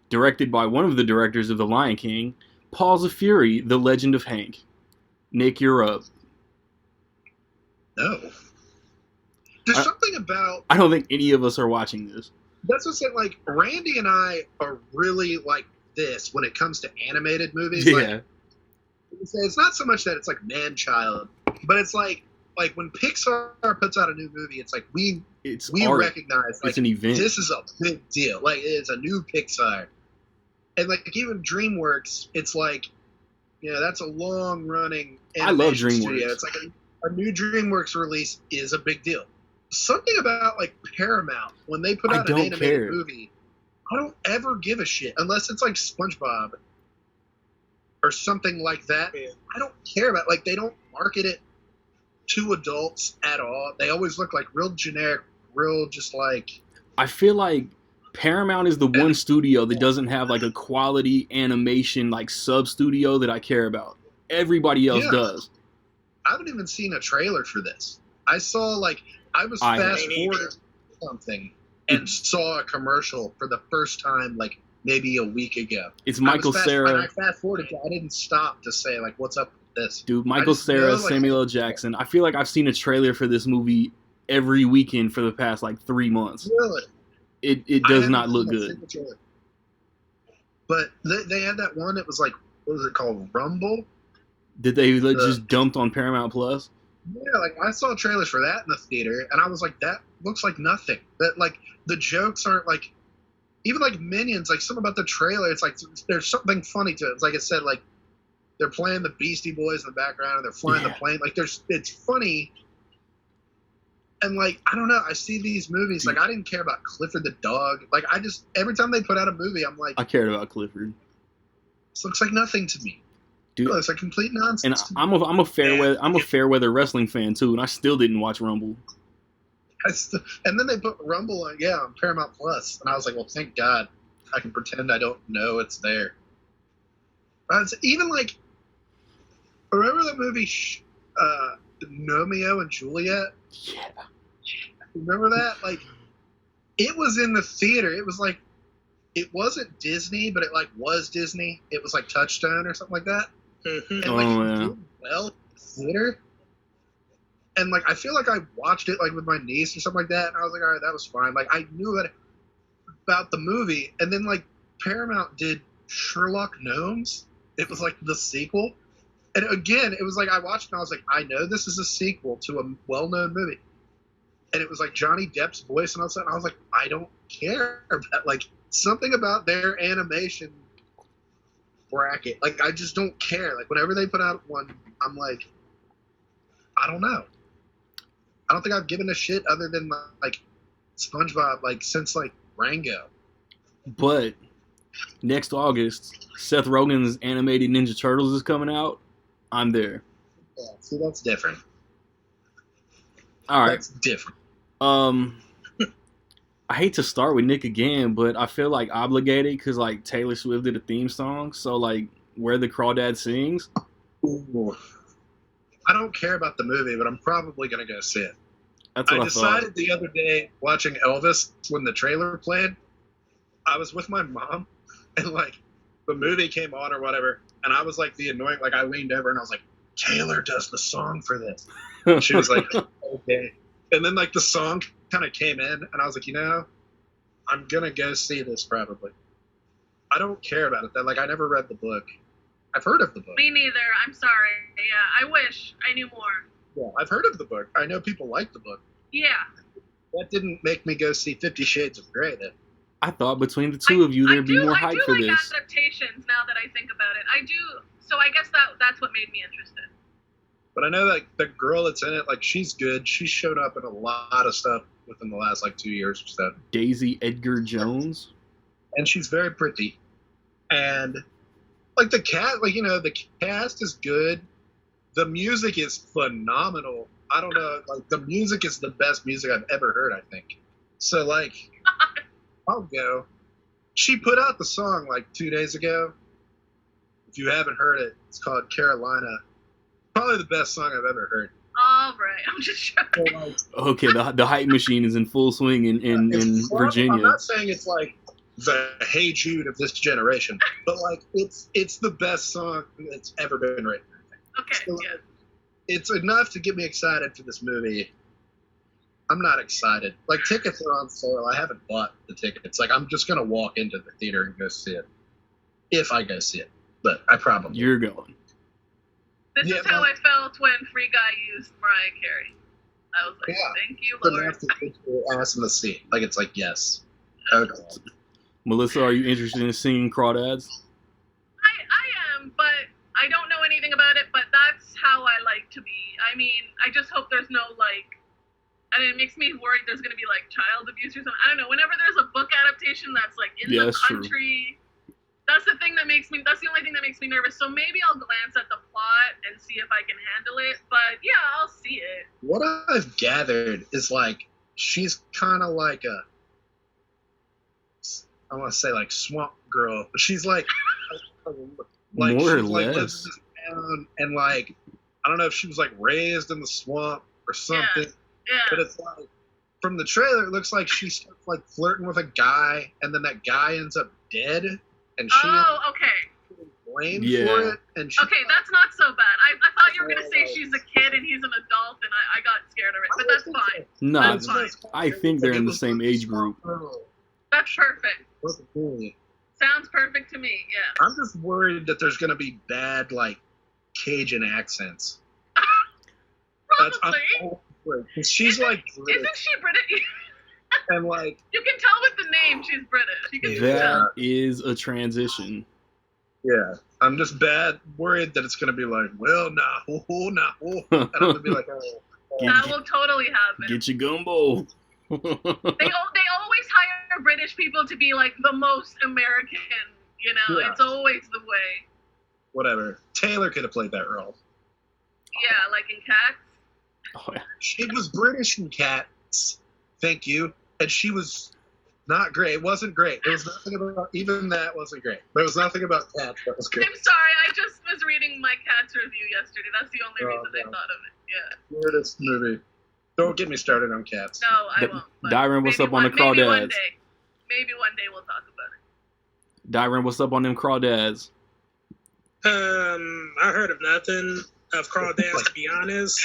Directed by one of the directors of The Lion King, Paws of Fury, The Legend of Hank. Nick, you're up. No. There's something about... I don't think any of us are watching this. That's what I said, like, Randy and I are really like this when it comes to animated movies. Yeah. Like, it's not so much that it's like Man-Child, but it's like when Pixar puts out a new movie, it's like we art. recognize like it's an event. This is a big deal. Like it's a new Pixar, and like even DreamWorks, it's like that's a long running. I love DreamWorks. Studio. It's like a new DreamWorks release is a big deal. Something about like Paramount when they put out an animated movie, I don't ever give a shit unless it's like SpongeBob or something like that. I don't care about they don't market it to adults at all. They always look like real generic, real just like. I feel like Paramount is the one studio that doesn't have like a quality animation like sub studio that I care about. Everybody else does. I haven't even seen a trailer for this. I saw I was fast forwarding something and saw a commercial for the first time maybe a week ago. It's Michael Cera. And I fast forwarded. I didn't stop to say what's up with this. Dude, Michael Cera, Samuel L. Jackson. I feel like I've seen a trailer for this movie every weekend for the past 3 months. Really? It does not look good. But they had that one that was what was it called? Rumble? Did they just dumped on Paramount Plus? Yeah, I saw trailers for that in the theater, and I was like, that looks like nothing. That the jokes aren't even Minions. Something about the trailer. It's there's something funny to it. It's like I said, they're playing the Beastie Boys in the background, and they're flying the plane. It's funny. And I don't know. I see these movies. I didn't care about Clifford the dog. Every time they put out a movie, I'm like, I cared about Clifford. This looks like nothing to me. Dude, it's complete nonsense. And I'm a fair weather wrestling fan too, and I still didn't watch Rumble. And then they put Rumble on Paramount Plus, and I was like, well, thank God, I can pretend I don't know it's there. Even remember that movie, Romeo and Juliet? Yeah. Remember that? It was in the theater. It was it wasn't Disney, but it was Disney. It was Touchstone or something like that. And well, theater. And I feel I watched it with my niece or something like that, and I was like, all right, that was fine. I knew about the movie, and then Paramount did Sherlock Gnomes. It was the sequel, and again, it was I watched it and I was like, I know this is a sequel to a well-known movie, and it was Johnny Depp's voice, and all of a sudden I was like, I don't care about something about their animation bracket. I just don't care. Whenever they put out one, I'm I don't know. I don't think I've given a shit other than SpongeBob since Rango. But next August, Seth Rogen's animated Ninja Turtles is coming out. I'm there. Yeah, see, that's different. All right. That's different. I hate to start with Nick again, but I feel obligated because Taylor Swift did a theme song. So Where the Crawdad Sings. Ooh. I don't care about the movie, but I'm probably gonna go see it. That's what I decided thought. The other day watching Elvis when the trailer played. I was with my mom, and the movie came on or whatever, and I was the annoying. I leaned over and I was like, Taylor does the song for this. And she was like, okay. And then the song kind of came in, and I was like, I'm gonna go see this probably. I don't care about it though. I never read the book. I've heard of the book. Me neither. I'm sorry. Yeah, I wish I knew more. Yeah, I've heard of the book. I know people like the book. Yeah. That didn't make me go see 50 Shades of Grey then. I thought between the two of you there'd be more hype for this. I do like adaptations now that I think about it. I do. So I guess that's what made me interested. But I know the girl that's in it, she's good. She showed up in a lot of stuff within the last 2 years or so. Daisy Edgar Jones. And she's very pretty. And the cast, the cast is good. The music is phenomenal. I don't know, the music is the best music I've ever heard, I think. So I'll go. She put out the song 2 days ago. If you haven't heard it, it's called Carolina. Probably the best song I've ever heard. All right, I'm just joking. So, like, Okay, the hype machine is in full swing in it's fun. Virginia. I'm not saying it's like the Hey Jude of this generation, but like it's the best song that's ever been written. Okay, So, yeah. It's enough to get me excited for this movie. I'm not excited. Like, tickets are on sale. I haven't bought the tickets. Like, I'm just gonna walk into the theater and go see it, if I go see it. But I probably You're going. This Yeah, is how but- I felt when Free Guy used Mariah Carey. I was like, Yeah. thank you, But Lord. enough to put your ass in the seat. Like, it's like, yes. Okay. Melissa, are you interested in singing crawdads? I am, but I don't know anything about it, but that's how I like to be. I mean, I just hope there's no, like, and it makes me worried there's going to be, like, child abuse or something. I don't know. Whenever there's a book adaptation that's, like, in Yeah, the that's true. country, that's the thing that makes me, that's the only thing that makes me nervous. So maybe I'll glance at the plot and see if I can handle it. But, yeah, I'll see it. What I've gathered is, like, she's kind of like I want to say, like, swamp girl. But she's, like More or she's, like, lives less. in this town, and, like, I don't know if she was, like, raised in the swamp or something. But Yeah. it's like, from the trailer, it looks like she starts like flirting with a guy, and then that guy ends up dead, and she Oh, okay. ends up blamed Yeah. for it. And she, Okay, that's not so bad. I thought you were going to say she's a kid and he's an adult, and I got scared of it. But that's fine. No, That's fine. I think they're in the same age group. That's perfect. I'm Sounds perfect to me, yeah. just worried that there's gonna be bad like Cajun accents. That's I'm Probably. all worried. 'Cause she's like British, Isn't she British? and like You can tell with the name she's British. You can That tell. is a transition. yeah, I'm just worried that it's gonna be like, well, nah, and I'm gonna be like, oh. That will totally happen. Get your gumbo. They always hire British people to be like the most American, you know? Yeah. It's always the way. Whatever. Taylor could have played that role. Yeah, like in Cats. Oh, yeah. She was British in Cats. Thank you. And she was not great. It wasn't great. There was nothing about, even that wasn't great. There was nothing about Cats that was great. I'm sorry, I just was reading my Cats review yesterday. That's the only Oh, reason I no. thought of it. Yeah. Weirdest movie. Don't get me started on Cats. No, I D- won't. but Dyron, what's maybe up on the maybe one crawdads? day. Maybe one day we'll talk about it. Dyron, what's up on them crawdads? I heard of nothing of crawdads to be honest,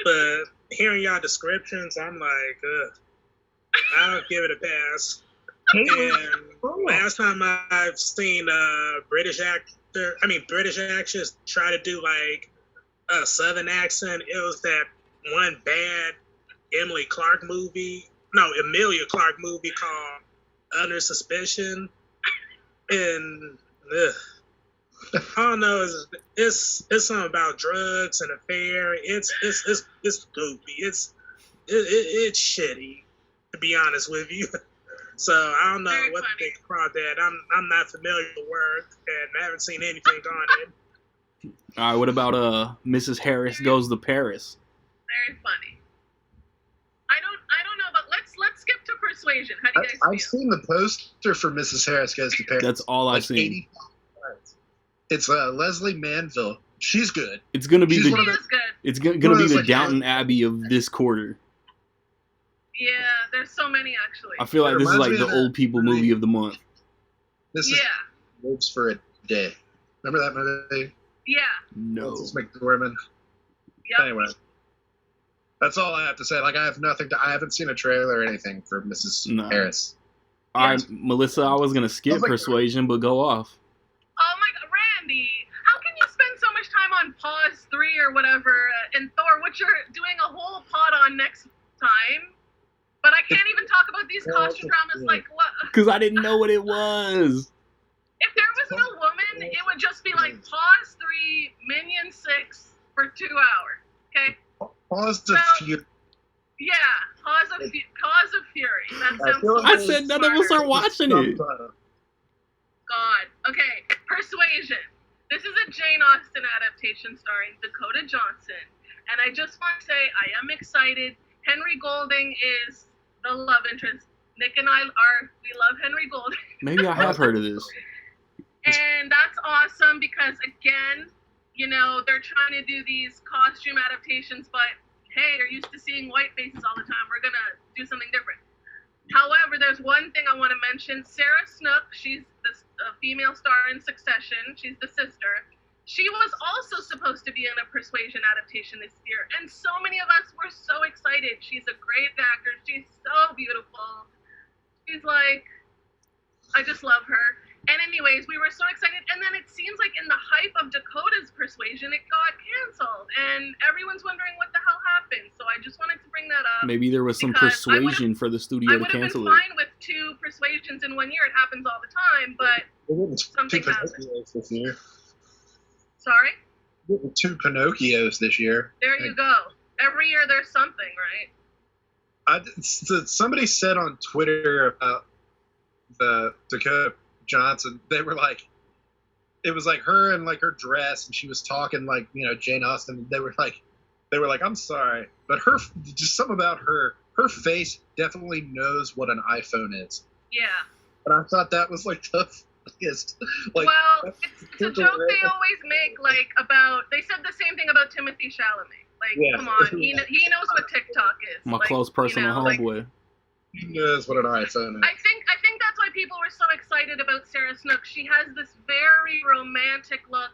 but hearing y'all descriptions, I'm like, I'll give it a pass. And last time I've seen British actors try to do like a Southern accent, it was that one bad Emilia Clarke movie called Under Suspicion, and I don't know, it's something about drugs and affair. It's goofy. It's shitty, to be honest with you. So I don't know Very what to funny. think about that. I'm not familiar with the work and I haven't seen anything on it. All right, what about Mrs. Harris Goes to Paris? Very funny. I don't know, but let's skip to Persuasion. How do you guys I've feel? seen the poster for Mrs. Harris Goes to Paris. That's all I've like seen. 85 times. It's Leslie Manville. She's good. It's gonna be She's She the one of is good. it's gonna one be of those, the like, Downton Abbey of this quarter. Yeah, there's so many actually. I feel like It this is reminds like me the of that old people movie. movie of the month. This Yeah, is Lives for a Day. Remember that movie? yeah. No. Frances McDormand. Yep. Anyway, that's all I have to say. Like, I haven't seen a trailer or anything for Mrs. No. Harris. All right, Melissa, I was gonna skip I was like- Persuasion, but go off. Oh my God, Randy, how can you spend so much time on Pause 3 or whatever in Thor, which you're doing a whole pod on next time? But I can't even talk about these costume dramas. Like, what? Cause I didn't know what it was. If there was no woman, it would just be like Pause 3, Minion 6 for 2 hours. Okay? Pause the So- few. Yeah, Cause of Fury. That I sounds feel so I much said none of us smarter. are watching it. God. Okay, Persuasion. This is a Jane Austen adaptation starring Dakota Johnson. And I just want to say I am excited. Henry Golding is the love interest. Nick and we love Henry Golding. Maybe I have heard of this. And that's awesome because, again, you know, they're trying to do these costume adaptations, but hey, you're used to seeing white faces all the time. We're going to do something different. However, there's one thing I want to mention. Sarah Snook, she's the female star in Succession. She's the sister. She was also supposed to be in a Persuasion adaptation this year, and so many of us were so excited. She's a great actor. She's so beautiful. She's like, I just love her. And anyways, we were so excited, and then it seems like in the hype of Dakota's Persuasion, it got canceled, and everyone's wondering what the hell happened. So I just wanted to bring that up. Maybe there was some because persuasion for the studio I to would have been cancel it. fine with 2 Persuasions in 1 year. It happens all the time, but something happened. This year. Sorry? 2 Pinocchios this year. There you go. Every year there's something, right? Somebody said on Twitter about the Dakota Johnson, they were like, it was like her and like her dress, and she was talking like, you know, Jane Austen. They were like, I'm sorry, but her, just something about her face definitely knows what an iPhone is. Yeah. And I thought that was like the funniest. Like, well, it's a joke they always make, like, about, they said the same thing about Timothy Chalamet. Like, Yeah. come on, he knows what TikTok is. My like, close personal homeboy. he knows what an iPhone is. I think that's why people were so excited about Sarah Snook. She has this very romantic look.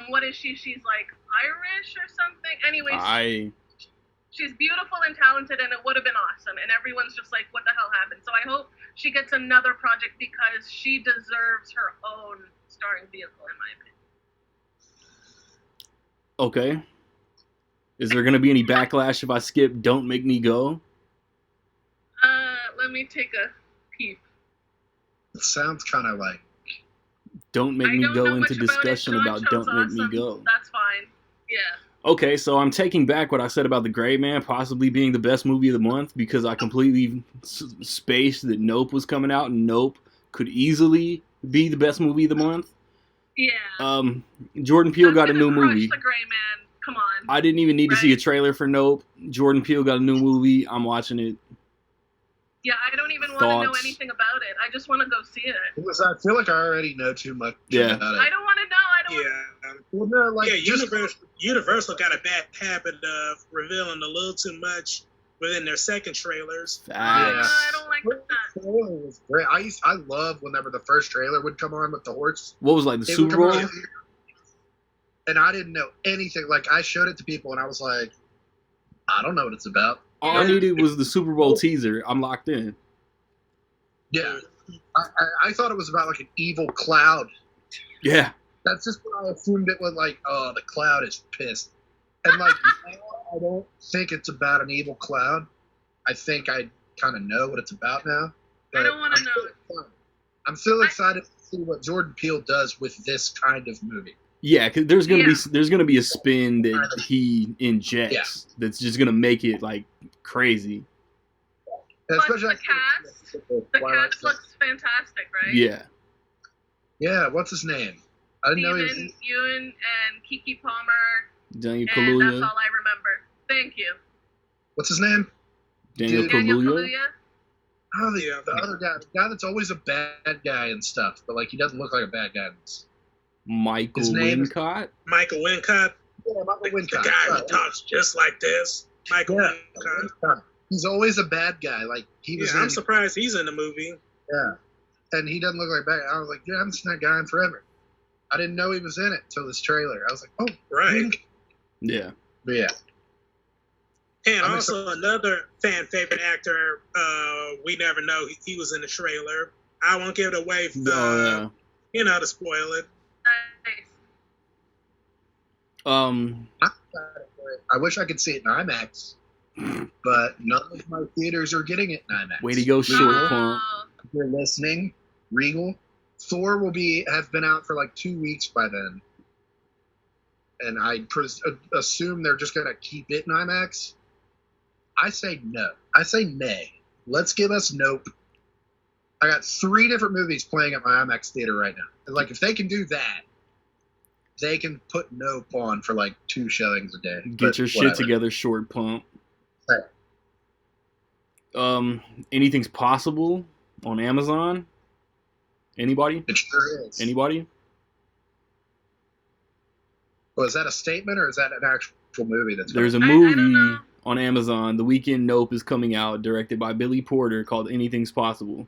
What is she? She's like Irish or something. Anyways, she's beautiful and talented, and it would have been awesome. And everyone's just like, what the hell happened? So I hope she gets another project because she deserves her own starring vehicle, in my opinion. Okay. Is there going to be any backlash if I skip Don't Make Me Go? Let me take a peep. It sounds kind of like, Don't Make I Me don't Go know into much about it. discussion John about Cho's Don't Make Me awesome. Go. That's fine. Yeah. Okay, so I'm taking back what I said about The Gray Man possibly being the best movie of the month because I completely spaced that Nope was coming out, and Nope could easily be the best movie of the month. Yeah. Jordan Peele That's got a gonna new crush movie. The Gray Man. Come on. I didn't even need to see a Right. trailer for Nope. Jordan Peele got a new movie. I'm watching it. Yeah, I don't even want to know Thoughts? anything about it. I just want to go see it. I feel like I already know too much Yeah. about it. I don't want to know. I don't. Yeah. Well, no, like, Yeah, just, Universal got a bad habit of revealing a little too much within their second trailers. Facts. I don't like the that. trailer was great. I love whenever the first trailer would come on with the horse. What was like the It would Super come Bowl? on, and I didn't know anything. Like, I showed it to people, and I was like, I don't know what it's about. All I needed was the Super Bowl teaser. I'm locked in. Yeah, I thought it was about like an evil cloud. Yeah. That's just what I assumed it was, like, oh, the cloud is pissed. And like, now I don't think it's about an evil cloud. I think I kind of know what it's about now. I don't want to I'm know. still- I'm still excited to see what Jordan Peele does with this kind of movie. Yeah, cause there's gonna Yeah. be a spin that he injects that's just gonna make it like crazy. And Plus especially the cast. The cast looks fantastic, right? Yeah. Yeah, what's his name? I didn't know he Steven was. Yeun and Kiki Palmer, Daniel and that's Kaluuya. all I remember. Thank you. What's his name? Daniel Daniel Kaluuya. Kaluuya. Oh, Yeah. the other guy. The guy that's always a bad guy and stuff, but like he doesn't look like a bad guy in this. Michael His name is- Wincott. Michael Wincott, Yeah, Michael the Wincott. guy who Right. talks just like this. Michael Yeah, Wincott. he's always a bad guy. Like he was. Yeah, I'm in, surprised he's in the movie. Yeah, and he doesn't look like a bad guy. I was like, yeah, I haven't seen that guy in forever. I didn't know he was in it till this trailer. I was like, oh, Right. Yeah. But yeah. And I'm also another fan favorite actor, we never know he was in the trailer. I won't give it away, Oh, to spoil it. Nice. yeah. I'm excited for it. I wish I could see it in IMAX, but none of my theaters are getting it in IMAX. Way to go, short Regal, pump. if you're listening, Regal. Thor will have been out for like 2 weeks by then, and I assume they're just gonna keep it in IMAX. I say no. I say nay. Let's give us Nope. I got 3 different movies playing at my IMAX theater right now. And like, if they can do that, they can put Nope on for like 2 showings a day. Get But your shit whatever. together, short pump. Right. Anything's possible on Amazon? Anybody? It sure is. Anybody? Well, is that a statement or is that an actual movie that's There's a I don't movie. know. on Amazon. The Weekend Nope is coming out, directed by Billy Porter, called Anything's Possible.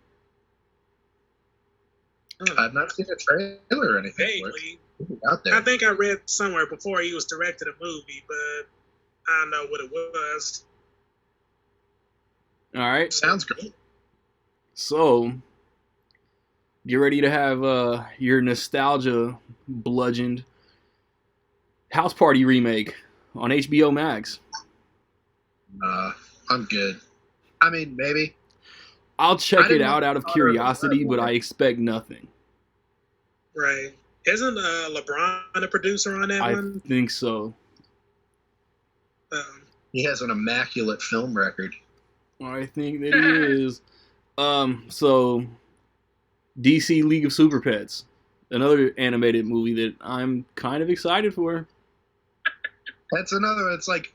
I've not seen a trailer or anything. Vaguely. Out there. I think I read somewhere before he was directed a movie, but I don't know what it was. All right. Sounds great. So, get ready to have your nostalgia bludgeoned. House Party remake on HBO Max. I'm good. I mean, maybe. I'll check it didn't out know of it was curiosity, that but one. I expect nothing. Right. Isn't LeBron a producer on that I one? think so. He has an immaculate film record. I think that he is. So, DC League of Super Pets, another animated movie that I'm kind of excited for. That's another. It's like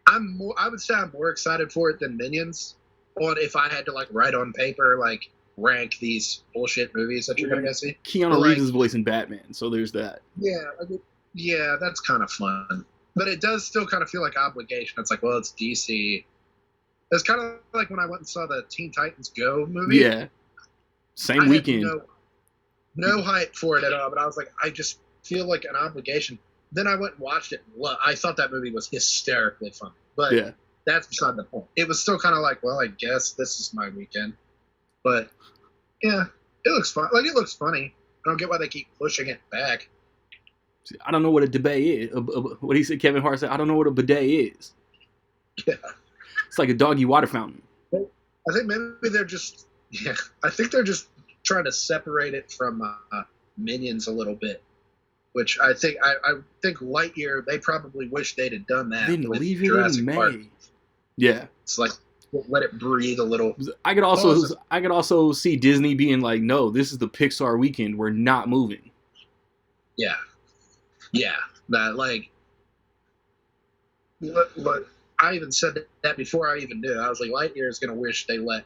I would say I'm more excited for it than Minions. Or if I had to like write on paper, like rank these bullshit movies that you're gonna go see. Keanu But, Reeves is voicing Batman, so there's that. Yeah, that's kind of fun. But it does still kind of feel like obligation. It's like, well, it's DC. It's kind of like when I went and saw the Teen Titans Go movie. Yeah. Same I had weekend. no hype for it at all, but I was like, I just feel like an obligation. Then I went and watched it. I thought that movie was hysterically funny, but Yeah. that's beside the point. It was still kind of like, well, I guess this is my weekend. But yeah, it looks fun. Like, it looks funny. I don't get why they keep pushing it back. I don't know what a bidet is. What he said, Kevin Hart said, I don't know what a bidet is. Yeah. It's like a doggy water fountain. I think maybe they're just, I think they're just trying to separate it from Minions a little bit. Which I think Lightyear, they probably wish they'd have done that. Then with leave it Jurassic in May. Park. Yeah. It's like, let it breathe a little. I could also see Disney being like, no, this is the Pixar weekend. We're not moving. Yeah. Yeah. That, like, look, I even said that before I even knew. I was like, Lightyear is going to wish they let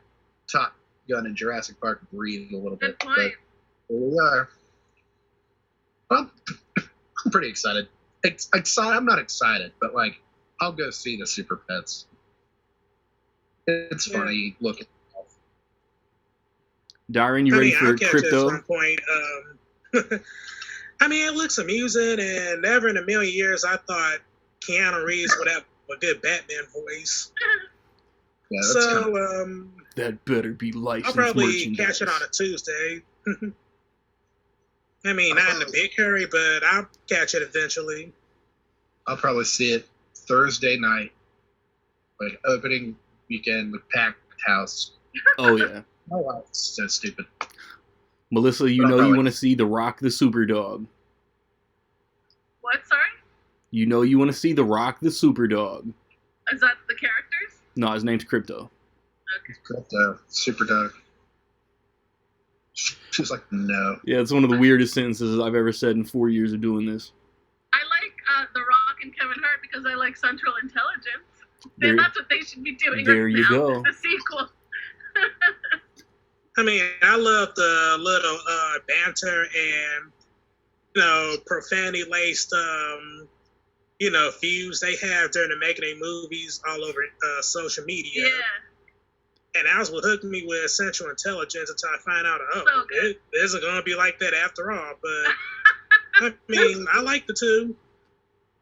Top Gun and Jurassic Park breathe a little bit. Good point. But here we are. I'm pretty excited. I'm not excited, but, like, I'll go see the Super Pets. It's funny looking. Darren, you ready for I'll catch it crypto? at some point. I mean, it looks amusing, and never in a million years I thought Keanu Reeves would have a good Batman voice. Yeah, that's So, That better be I'll licensed probably merchandise. catch it on a Tuesday. I mean, not in a big hurry, but I'll catch it eventually. I'll probably see it Thursday night, like opening weekend with packed house. Oh, yeah. Oh, wow, it's so stupid. Melissa, you But I'll know you probably- want to see The Rock the Superdog. What? Sorry? You know you want to see The Rock the Superdog. Is that the characters? No, his name's Crypto. Okay. Crypto, super dog. She was like, no. Yeah, it's one of the weirdest sentences I've ever said in 4 years of doing this. I like The Rock and Kevin Hart because I like Central Intelligence. There- And that's what they should be doing there right you now. go. The sequel. I mean, I love the little banter and, profanity laced, feuds they have during the making of movies all over social media. Yeah. And that was what hooked me with Central Intelligence until I find out, So good. it isn't going to be like that after all. But, I mean, I like the two.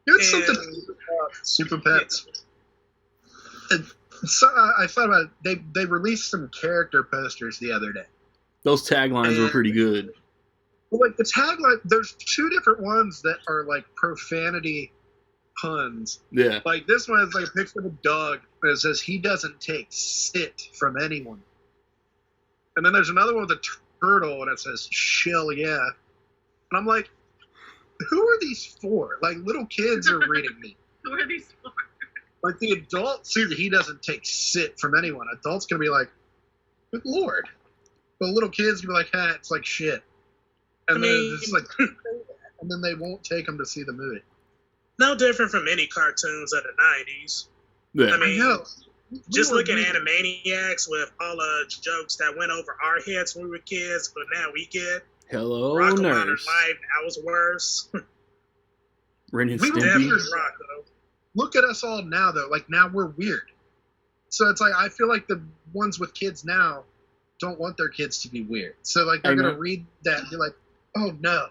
There's And- something about Super Pets. So, I thought about it. They released some character posters the other day. Those taglines were pretty good. Well, like the tagline, there's two different ones that are like profanity puns. Yeah. Like this one is like a picture of a dog and it says he doesn't take shit from anyone. And then there's another one with a turtle and it says shill yeah. And I'm like, who are these for? Like little kids are reading me. Who are these for? Like the adult see that he doesn't take shit from anyone. Adults gonna be like, good lord. But little kids gonna be like, ah, it's like shit. And then it's like, and then they won't take them to see the movie. No different from any cartoons of the 90s. Yeah. I mean, I know. Just We were look at reading- Animaniacs with all the jokes that went over our heads when we were kids, but now we get Hello, Rocco Modern nurse. Life. That was worse. Ren and We were Stimpy. Definitely Rocco. look at us all now, though. Like, now we're weird. So it's like, I feel like the ones with kids now don't want their kids to be weird. So, like, they're going to read that and be like, oh, no.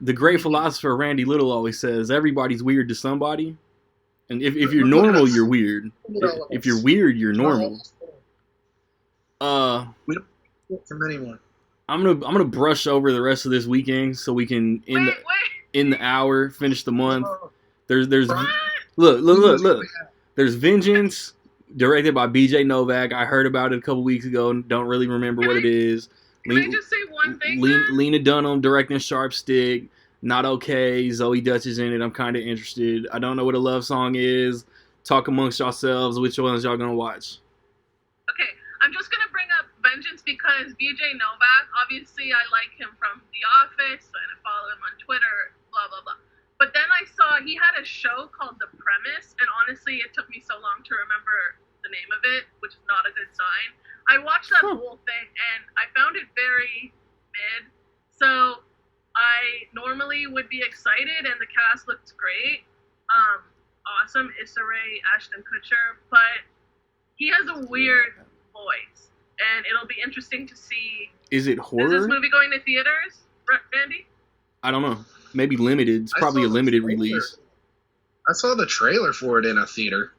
The great philosopher Randy Little always says, everybody's weird to somebody. And if you're normal, you're weird. If you're weird, you're normal. We don't get from anyone. I'm gonna brush over the rest of this weekend so we can in the hour finish the month. There's look. There's Vengeance, directed by B.J. Novak. I heard about it a couple weeks ago and don't really remember what it is. Can I just say one thing? Lena Dunham directing Sharp Stick. Not okay. Zoe Dutch is in it. I'm kind of interested. I don't know what a love song is. Talk amongst yourselves. Which ones y'all gonna watch? Okay, I'm just gonna bring up Vengeance because B.J. Novak, obviously I like him from The Office and I follow him on Twitter, blah, blah, blah. But then I saw he had a show called The Premise, and honestly it took me so long to remember the name of it, which is not a good sign. I watched that whole thing and I found it very mid. So I normally would be excited and the cast looked great. Awesome, Issa Rae, Ashton Kutcher, but he has a weird voice. And it'll be interesting to see. Is it horror? Is this movie going to theaters, Randy? I don't know. Maybe limited. It's probably a limited release. I saw the trailer for it in a theater.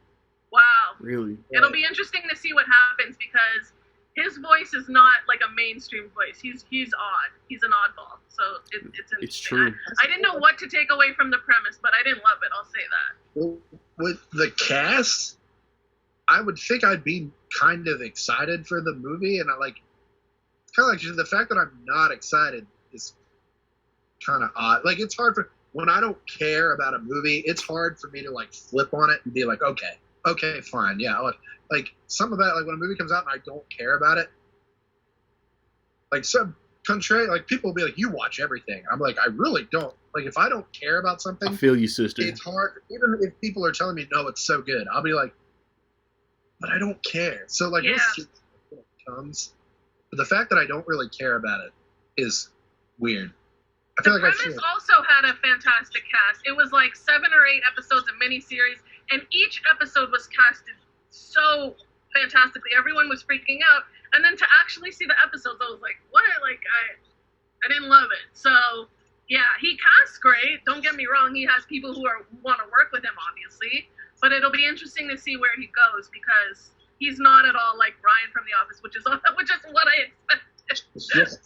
Wow. Really? It'll be interesting to see what happens because his voice is not like a mainstream voice. He's odd. He's an oddball. So it's true. I didn't know what to take away from The Premise, but I didn't love it. I'll say that. Well, with the cast, I would think I'd be kind of excited for the movie, and I like kind of like the fact that I'm not excited is kind of odd. Like, it's hard for when I don't care about a movie, it's hard for me to like flip on it and be like, okay, fine, yeah. Like some of that, like when a movie comes out and I don't care about it, like some country, like people will be like, you watch everything. I'm like, I really don't. Like if I don't care about something, I feel you, sister. It's hard. Even if people are telling me no, it's so good, I'll be like, but I don't care. So like, we'll see when it comes. But the fact that I don't really care about it is weird. I feel The like Premise also had a fantastic cast. It was like 7 or 8 episodes, a miniseries, and each episode was casted so fantastically. Everyone was freaking out, and then to actually see the episodes, I was like, what? Like I didn't love it. So yeah, he casts great. Don't get me wrong. He has people who want to work with him, obviously. But it'll be interesting to see where he goes because he's not at all like Ryan from The Office, which is what I expected. Yes.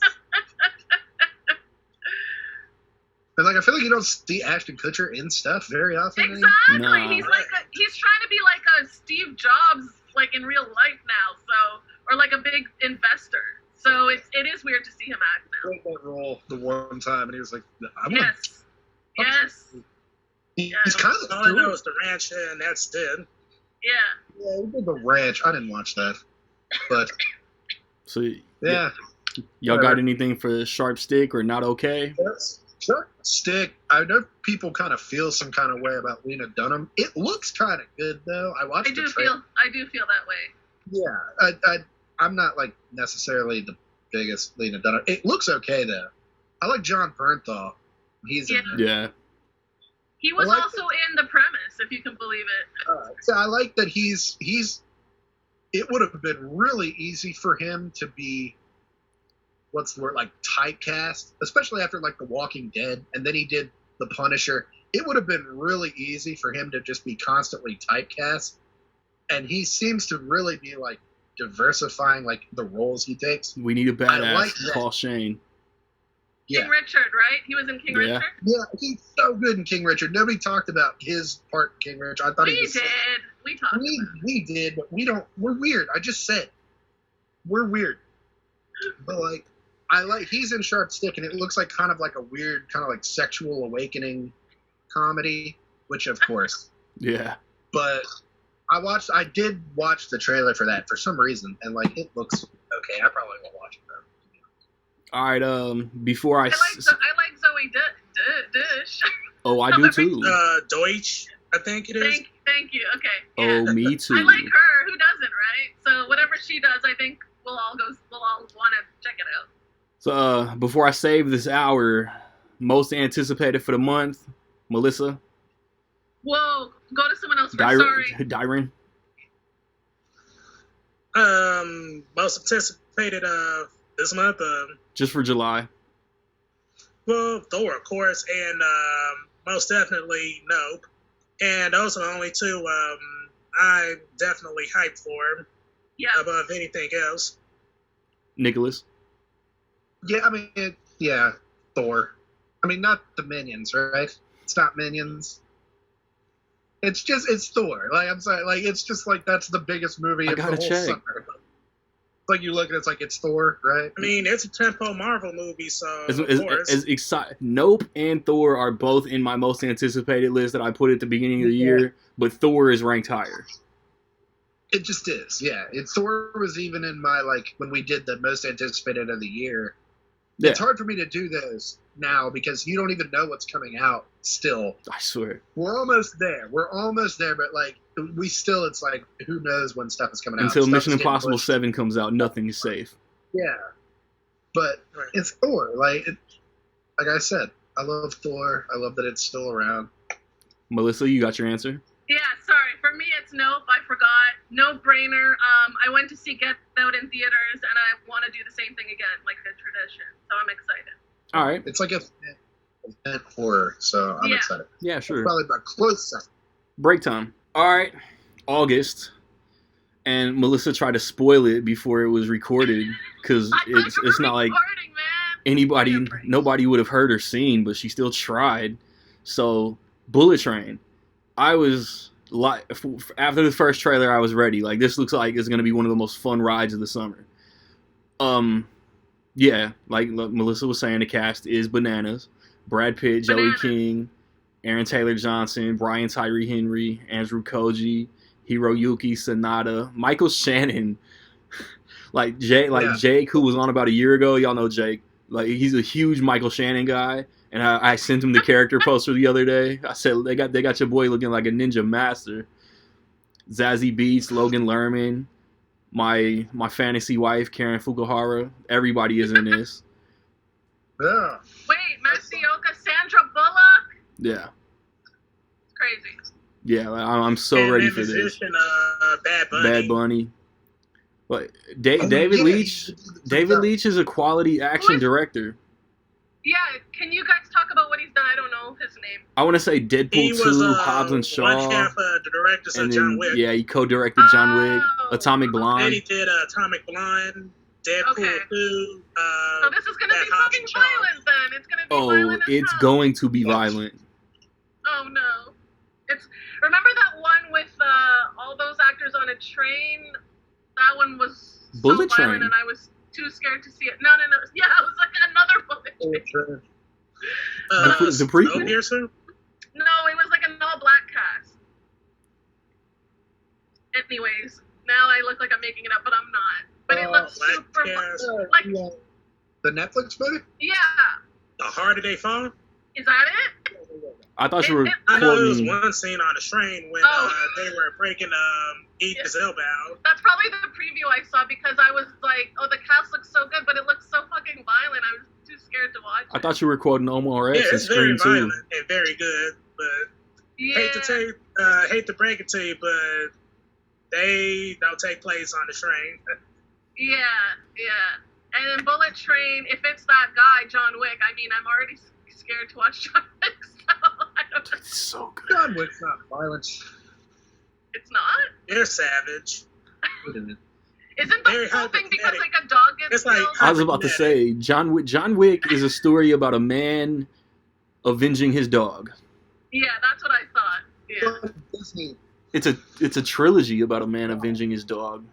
And like I feel like you don't see Ashton Kutcher in stuff very often. Exactly. No. He's trying to be like a Steve Jobs like in real life now. So or like a big investor. So it is weird to see him act now. He played that role the one time, and he was like, Yes. He's kind of all I know is the ranch, and that's it. Yeah. Yeah, he did the ranch. I didn't watch that, but So yeah. Y'all got anything for Sharp Stick or Not Okay? Sharp Stick. I know people kind of feel some kind of way about Lena Dunham. It looks kind of good though. I watched the trailer. I do feel that way. Yeah, I'm not like necessarily the biggest Lena Dunham. It looks okay though. I like John Bernthal. He's in it. Yeah. He was also in The Premise, if you can believe it. So I like that he's. It would have been really easy for him to be, what's the word, like typecast, especially after like The Walking Dead, and then he did The Punisher. It would have been really easy for him to just be constantly typecast, and he seems to really be like diversifying like the roles he takes. We need a badass. Like Paul Shane. Yeah. King Richard, right? He was in King Richard? Yeah, he's so good in King Richard. Nobody talked about his part in King Richard. I thought he was did. We talked about it. We did, but we don't. We're weird. I just said. We're weird. But like, he's in Sharp Stick, and it looks like kind of like a weird, kind of like sexual awakening comedy, which of course. Yeah. But I did watch the trailer for that for some reason, and like, it looks okay. I probably won't watch it though. All right. Before I like Zoe Dish. Oh, I do too. Deutsch, I think it is. Thank you. Okay. Yeah. Oh, me too. I like her. Who doesn't, right? So whatever she does, I think we'll all want to check it out. So before I save this hour, most anticipated for the month, Melissa. Whoa, go to someone else first. Sorry. Dyron? Most anticipated this month. Just for July. Well, Thor, of course, and most definitely Nope. And those are the only two I'm definitely hyped for. Yeah. Above anything else. Nicholas? Yeah, I mean, yeah, Thor. I mean, not the Minions, right? It's not Minions. It's Thor. Like, I'm sorry, like, it's just like that's the biggest movie of the whole summer. It's like you look at it, it's like it's Thor, right? I mean, it's a tempo Marvel movie, so of course. Nope and Thor are both in my most anticipated list that I put at the beginning of the year, but Thor is ranked higher. It just is, yeah. Thor was even in my, like, when we did the most anticipated of the year. Yeah. It's hard for me to do those now because you don't even know what's coming out still. I swear. We're almost there, but, like, we still, it's like, who knows when stuff is coming out. Until Mission Impossible 7 comes out, nothing is safe. Yeah. But it's Thor. Like I said, I love Thor. I love that it's still around. Melissa, you got your answer? Yeah, sorry. For me, it's Nope. I forgot. No brainer. I went to see Get Out in theaters, and I want to do the same thing again, like a tradition. So I'm excited. All right. It's like a event horror, so I'm excited. Yeah, sure. Probably about close second. Break time. All right. August. And Melissa tried to spoil it before it was recorded because it's not like nobody would have heard or seen, but she still tried. So, Bullet Train. I was like, after the first trailer, I was ready. Like, this looks like it's going to be one of the most fun rides of the summer. Yeah, like Melissa was saying, the cast is bananas. Brad Pitt, Joey King, Aaron Taylor Johnson, Brian Tyree Henry, Andrew Koji, Hiroyuki Sanada, Michael Shannon, Jake, who was on about a year ago. Y'all know Jake. Like, he's a huge Michael Shannon guy. And I sent him the character poster the other day. I said, they got your boy looking like a ninja master. Zazie Beetz, Logan Lerman, my fantasy wife, Karen Fukuhara. Everybody is in this. Yeah. Wait, Matsuoka, Sandra Bullock? Yeah. It's crazy. Yeah, I'm so ready for this. Bad Bunny. But David Leitch is a quality action director. Yeah, can you guys talk about what he's done? I don't know his name. I want to say Deadpool 2, Hobbs and Shaw. One half the directors of John Wick. Yeah, he co-directed John Wick, Atomic Blonde. And he did Atomic Blonde, Deadpool 2. So this is going to be fucking violent then. It's going to be violent as it's hell. going to be violent. Oh no. Remember that one with all those actors on a train? That one was Bullet so violent Train. and I was too scared to see it. No. Yeah, it was like another Bullet Train. The prequel? No, it was like an all-black cast. Anyways, now I look like I'm making it up, but I'm not. But it looks super like the Netflix movie? Yeah. The Harder They Fall? Is that it? I thought you were I know there was one scene on the train when they were breaking Idris Elba out. That's probably the preview I saw because I was like, oh, the cast looks so good, but it looks so fucking violent. I was too scared to watch it. I thought you were quoting Omar X and Scream 2. It's very violent and very good, but hate to break it to you, but they don't take place on the train. Yeah. And then Bullet Train, if it's that guy, John Wick, I mean, I'm already scared to watch John Wick, so I don't know. It's so good. John Wick's not violent. It's not? They're savage. Isn't the whole thing because like a dog gets killed? I was about to say, John Wick is a story about a man avenging his dog. Yeah, that's what I thought. Yeah. It's a trilogy about a man avenging his dog.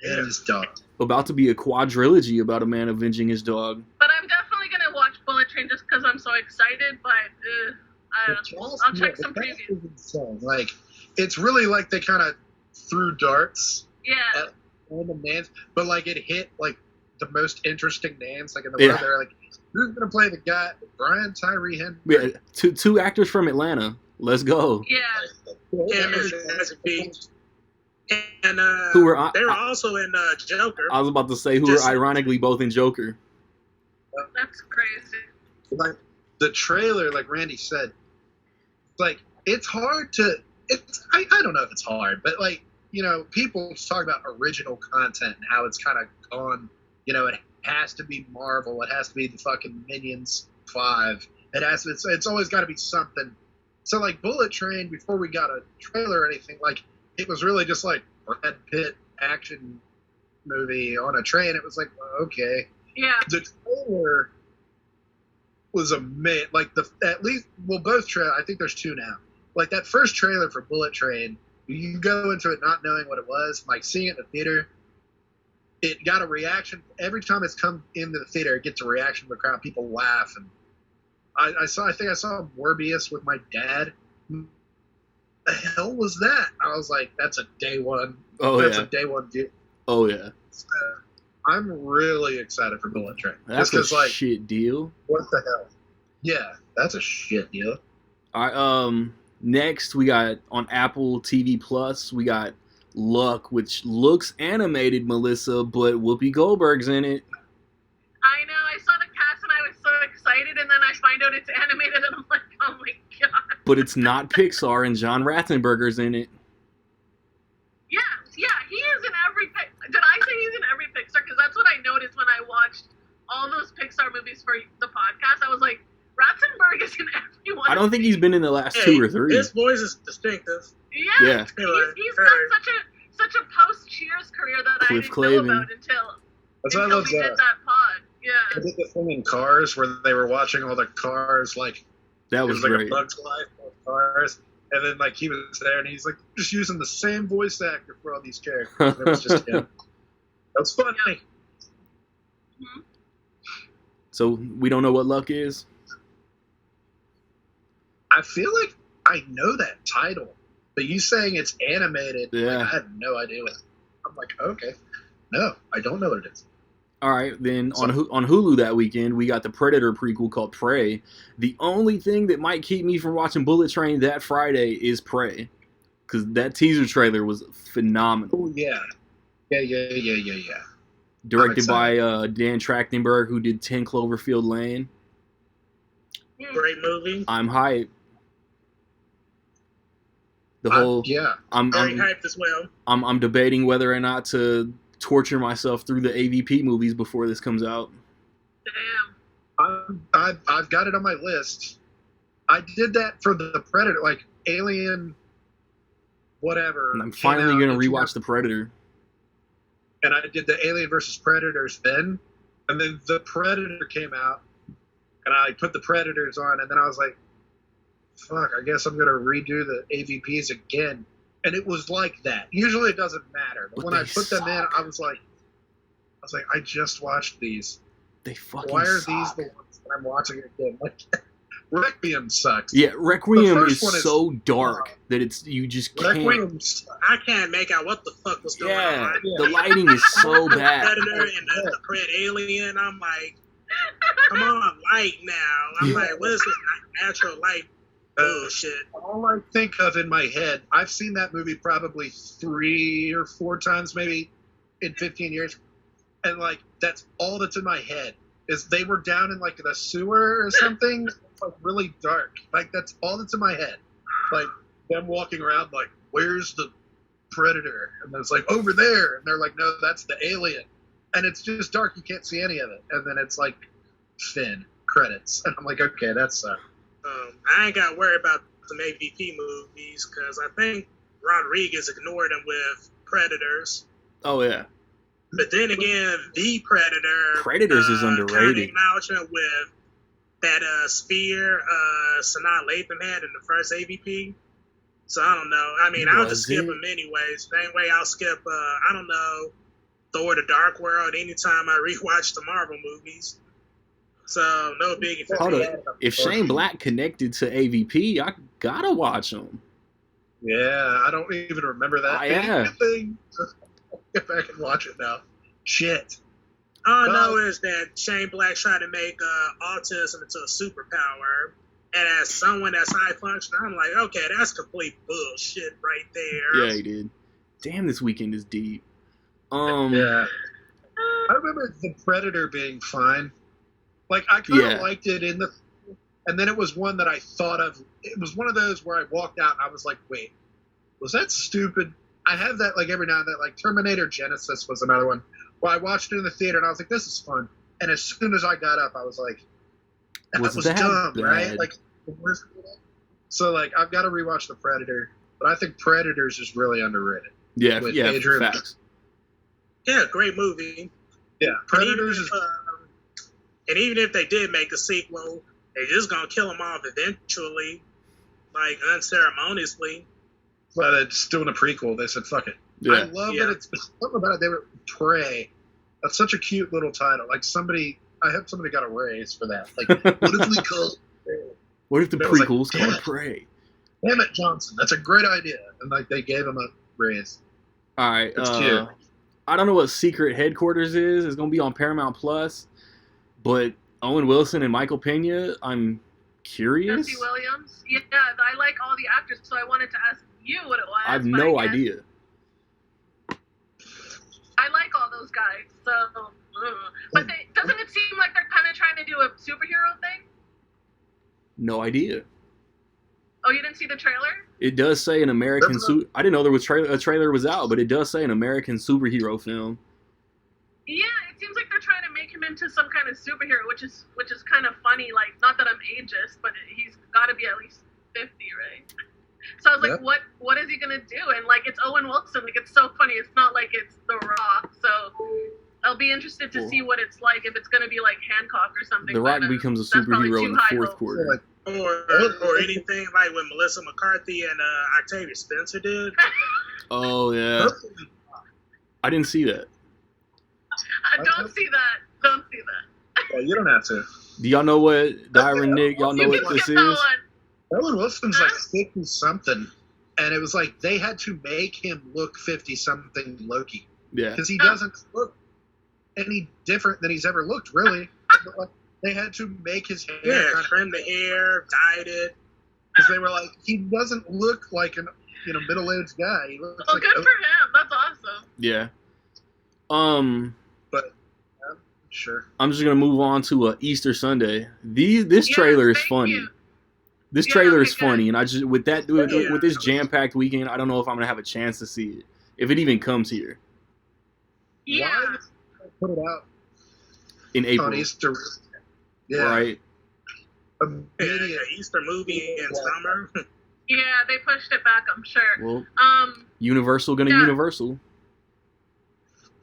Yeah, his dog. About to be a quadrilogy about a man avenging his dog. But I'm definitely gonna watch Bullet Train just because I'm so excited. But I don't know. I'll check some previews. Like, it's really like they kind of threw darts. Yeah. At random names, but like it hit like the most interesting names. Like in the world, they're like, who's gonna play the guy? Brian Tyree Henry. Yeah, two actors from Atlanta. Let's go. Yeah. And they were also in Joker. I was about to say who were ironically both in Joker. That's crazy. Like the trailer, like Randy said, like it's hard to. I don't know if it's hard, but like, people talk about original content and how it's kind of gone. It has to be Marvel. It has to be the fucking Minions 5. It has to. It's always got to be something. So like Bullet Train, before we got a trailer or anything, like it was really just like Brad Pitt action movie on a train. It was like, well, okay. Yeah. The trailer was amazing. Like both trailers. I think there's 2 now. Like that first trailer for Bullet Train, you go into it not knowing what it was. Like seeing it in the theater, it got a reaction every time it's come into the theater. It gets a reaction from the crowd. People laugh, and I think I saw Morbius with my dad. The hell was that? I was like, that's a day one. Oh, that's yeah. a day one deal. Oh, yeah. I'm really excited for Bullet Train. That's a shit deal. What the hell? Yeah, that's a shit deal. All right, next we got on Apple TV Plus, we got Luck, which looks animated, Melissa, but Whoopi Goldberg's in it. I know. I saw the cast and I was so excited, and then I find out it's animated, and I'm like, oh my god. But it's not Pixar, and John Ratzenberger's in it. Yeah, he is in every Did I say he's in every Pixar? Because that's what I noticed when I watched all those Pixar movies for the podcast. I was like, Ratzenberg is in every one. I don't think he's been in the last 2 or 3. His voice is distinctive. Yeah. He's got such a post Cheers career that I didn't know about until we did that pod. Yeah. I did the thing in Cars where they were watching all the cars, like that it was like great. A Bug's Life of Cars, and then like he was there and he's like just using the same voice actor for all these characters. And it was just him. That was funny. Yeah. Mm-hmm. So we don't know what Luck is. I feel like I know that title, but you saying it's animated, Yeah. like, I have no idea what. I'm like, okay, no, I don't know what it is. All right, then on Hulu that weekend, we got the Predator prequel called Prey. The only thing that might keep me from watching Bullet Train that Friday is Prey, because that teaser trailer was phenomenal. Oh yeah. Directed by Dan Trachtenberg, who did 10 Cloverfield Lane. Great movie. I'm hyped. Very hyped as well. I'm debating whether or not to torture myself through the AVP movies before this comes out. Damn. I've got it on my list. I did that for the Predator, like Alien, whatever. And I'm finally going to rewatch The Predator. And I did the Alien versus Predators then, and then the Predator came out, and I put the Predators on, and then I was like, fuck, I guess I'm going to redo the AVPs again. And it was like that. Usually it doesn't matter. But when I put them in, I was like, I just watched these. They fucking Why are suck. these the ones that I'm watching again? Like, Requiem sucks. Yeah, Requiem is so dark that you just can't. I can't make out what the fuck was going on. The lighting is so bad. Predator and the Pred Alien. I'm like, come on, light now. I'm like, what is this natural light bullshit? All I think of in my head, I've seen that movie probably 3 or 4 times, maybe in 15 years, and like that's all that's in my head is they were down in like the sewer or something. It's like really dark. Like that's all that's in my head. Like them walking around like, where's the Predator? And it's like over there, and they're like, no, that's the alien. And it's just dark. You can't see any of it. And then it's like Finn credits, and I'm like, okay, that's I ain't got to worry about some AVP movies because I think Rodriguez ignored them with Predators. Oh yeah. But then again, the Predators is underrated. Acknowledgement with that sphere Sanaa Lathan had in the first AVP. So I don't know. I mean, I'll just skip them anyways. Same way I'll skip, I don't know, Thor: The Dark World anytime I rewatch the Marvel movies. So no biggie for me. If Shane Black connected to AVP, I gotta watch him. Yeah, I don't even remember that thing. Get back and watch it now. Shit. All I know is that Shane Black tried to make autism into a superpower. And as someone that's high functioning, I'm like, okay, that's complete bullshit right there. Yeah, he did. Damn, this weekend is deep. Yeah. I remember The Predator being fine. Like, I kind of liked it in the... And then it was one that I thought of. It was one of those where I walked out and I was like, wait, was that stupid? I have that like every now and then. Like Terminator Genesis was another one. Well, I watched it in the theater and I was like, this is fun. And as soon as I got up, I was like, that was dumb, bad? right? Like, so like I've got to rewatch The Predator, but I think Predators is really underrated. Yeah, with yeah, Adrian. facts. Yeah, great movie. Yeah, Predators is. And even if they did make a sequel, they're just gonna kill them off eventually, like unceremoniously. Well, they're just doing a prequel. They said, fuck it. Yeah. I love that it's something about it. They were Prey. That's such a cute little title. Like I hope somebody got a raise for that. Like, what if we called Prey? What if the It was like, prequel's damn called it. Prey? Damn it, Johnson. That's a great idea. And like they gave him a raise. All right. It's cute. I don't know what Secret Headquarters is. It's going to be on Paramount Plus. But Owen Wilson and Michael Pena, I'm curious. Jesse Williams. Yeah, I like all the actors, so I wanted to ask you what it was. I have but no guess idea. I like all those guys, so. But doesn't it seem like they're kind of trying to do a superhero thing? No idea. Oh, you didn't see the trailer? It does say an American I didn't know there was a trailer was out, but it does say an American superhero film. Yeah, it seems like they're trying to make him into some kind of superhero, which is kind of funny. Like, not that I'm ageist, but he's got to be at least 50, right? So I was like, what is he gonna do? And like, it's Owen Wilson. Like, it's so funny. It's not like it's The Rock. So I'll be interested to see what it's like, if it's gonna be like Hancock or something. The Rock becomes a superhero in the fourth quarter. Like, Or anything like when Melissa McCarthy and Octavia Spencer did. Oh yeah, I didn't see that. Don't see that. Don't see that. yeah, you don't have to. Do y'all know what Dyron Nick? Y'all know You what can this skip that is? one. Owen Wilson's like 50 something, and it was like they had to make him look 50 something Loki Yeah. because he doesn't look any different than he's ever looked, really. But, like, they had to make his hair Yeah, trim the hair, dyed it. because they were like, he doesn't look like an middle-aged guy. He looks Well, like good for him. That's awesome. Yeah. but sure. I'm just gonna move on to Easter Sunday. This trailer is thank funny. you. This Yeah, trailer okay, is funny, and I just with Yeah. this jam-packed weekend, I don't know if I'm gonna have a chance to see it if it even comes here Yeah. Why did they put it out in April, on Easter? Yeah, right? Yeah, Immediate. Easter movie in summer. Yeah, they pushed it back, I'm sure. Well, Um, Universal gonna Yeah. Universal.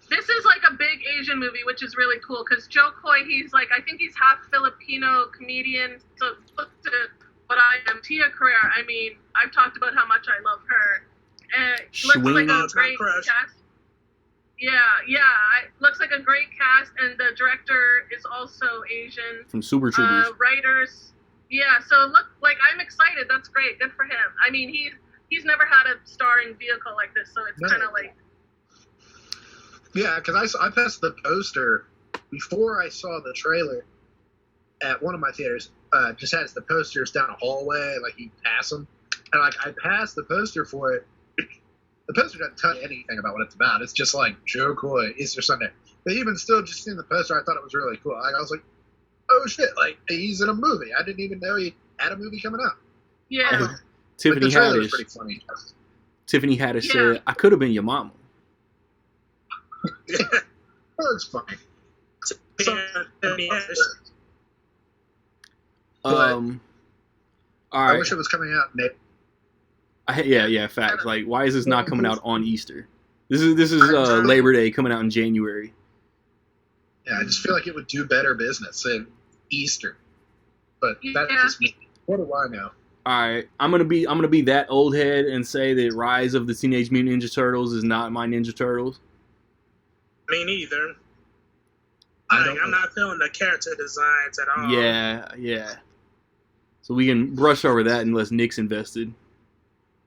this is like a big Asian movie, which is really cool, because Joe Coy, I think he's half Filipino comedian, so look to what I am. Tia Carrere, I mean, I've talked about how much I love her. Looks like Schwing. a great Crush. cast. Looks like a great cast, and the director is also Asian. From Super Troopers. Writers, so look, like, I'm excited. That's great. Good for him. I mean, he's never had a starring vehicle like this, so it's No. kind of like, Yeah, because I passed the poster before I saw the trailer at one of my theaters. Just has the posters down a hallway, like you pass them, and like I passed the poster for it. The poster doesn't tell you anything about what it's about. It's just like Joe Coy, Easter Sunday. But even still, just seeing the poster, I thought it was really cool. Like, I was like, oh shit, like he's in a movie. I didn't even know he had a movie coming out. yeah. Like, Tiffany the trailer Haddish. is pretty funny. Tiffany Haddish Yeah. said, "I could have been your mama." Oh, it's funny. But- All I right. wish it was coming out in April. Yeah, facts. Like, why is this not coming out on Easter? This is Labor Day coming out in January. Yeah, I just feel like it would do better business in Easter. But that's Yeah. just me. What do I know? All right, I'm gonna be that old head and say that Rise of the Teenage Mutant Ninja Turtles is not my Ninja Turtles. Me neither. I don't I'm know. not feeling the character designs at all. Yeah. So we can brush over that unless Nick's invested.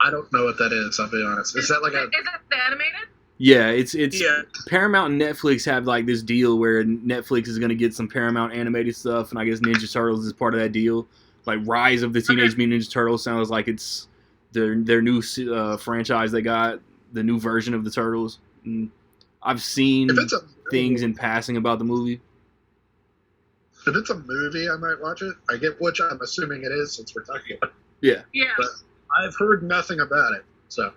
I don't know what that is, I'll be honest. Is that like a... Is it the animated? Yeah, it's Yeah. Paramount and Netflix have like this deal where Netflix is gonna get some Paramount animated stuff, and I guess Ninja Turtles is part of that deal. Like Rise of the Teenage Mutant Ninja Turtles sounds like it's their new franchise they got, the new version of the Turtles. And I've seen If it's a things in passing about the movie. If it's a movie, I might watch it. I get which I'm assuming it is since we're talking about it. Yeah. Yeah. But I've heard nothing about it, so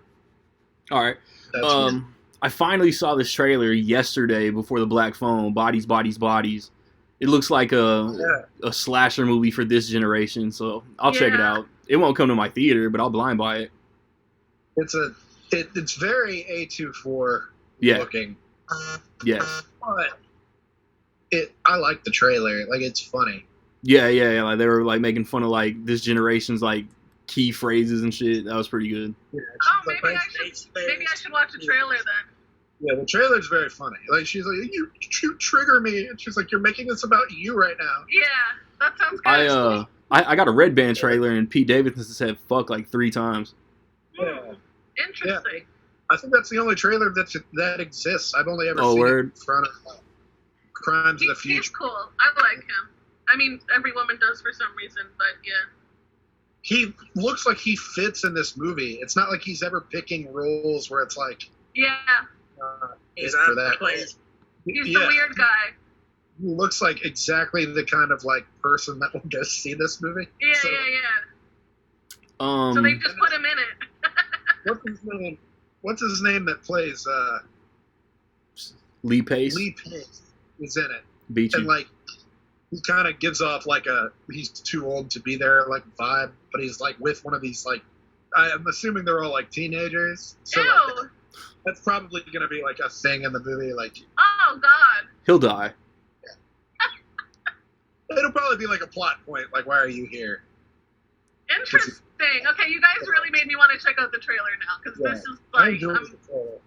All right. that's weird. I finally saw this trailer yesterday before the Black Phone. Bodies, bodies, bodies. It looks like a slasher movie for this generation, so I'll check it Yeah. out. It won't come to my theater, but I'll blind buy it. It's very A24 Yeah. looking, Yes. but I like the trailer. Like, it's funny. Yeah. Like they were like making fun of like this generation's like key phrases and shit. That was pretty good. Yeah, Oh, she's maybe like, I should watch the trailer then. yeah, the trailer's very funny. Like, she's like, you trigger me, and she's like, you're making this about you right now. Yeah, that sounds good. I got a Red Band trailer and Pete Davidson said fuck like 3 times. Hmm, interesting. I think that's the only trailer that exists. I've only ever Oh, seen word. it in front of Crimes of the He's Future. cool. I like him. I mean, every woman does for some reason, but yeah. He looks like he fits in this movie. It's not like he's ever picking roles where it's like, Yeah, He's for out that. place. he's the weird guy. He looks like exactly the kind of like person that will go see this movie. Yeah, So, yeah. So they just put him in it. What's his name that plays Lee Pace. Lee Pace is in it. Beat you. And like he kind of gives off like he's too old to be there like vibe, but he's like with one of these like I'm assuming they're all like teenagers. So Ew. like, that's probably gonna be like a thing in the movie. Like Oh, God. He'll die. it'll probably be like a plot point. Like, why are you here? Interesting. Okay, you guys really made me want to check out the trailer now, because Yeah. this is I like, enjoyed the trailer.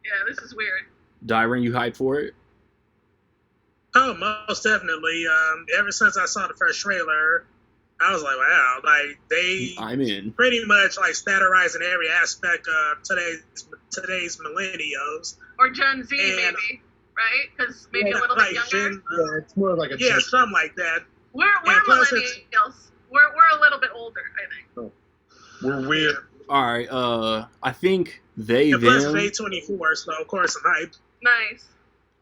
yeah, this is weird. Dyron, you hyped for it? Oh, most definitely. Ever since I saw the first trailer, I was like, wow, like they I'm in. pretty much like satirizing every aspect of today's millennials. Or Gen Z, And- maybe, right? Because maybe a Yeah, little like bit younger. Yeah, it's more like a Yeah, joke. something like that. We're and plus it's- millennials. We're a little bit older, I think. We're weird. All right. I think they And plus them. it's A24, so of course I'm hyped. Nice.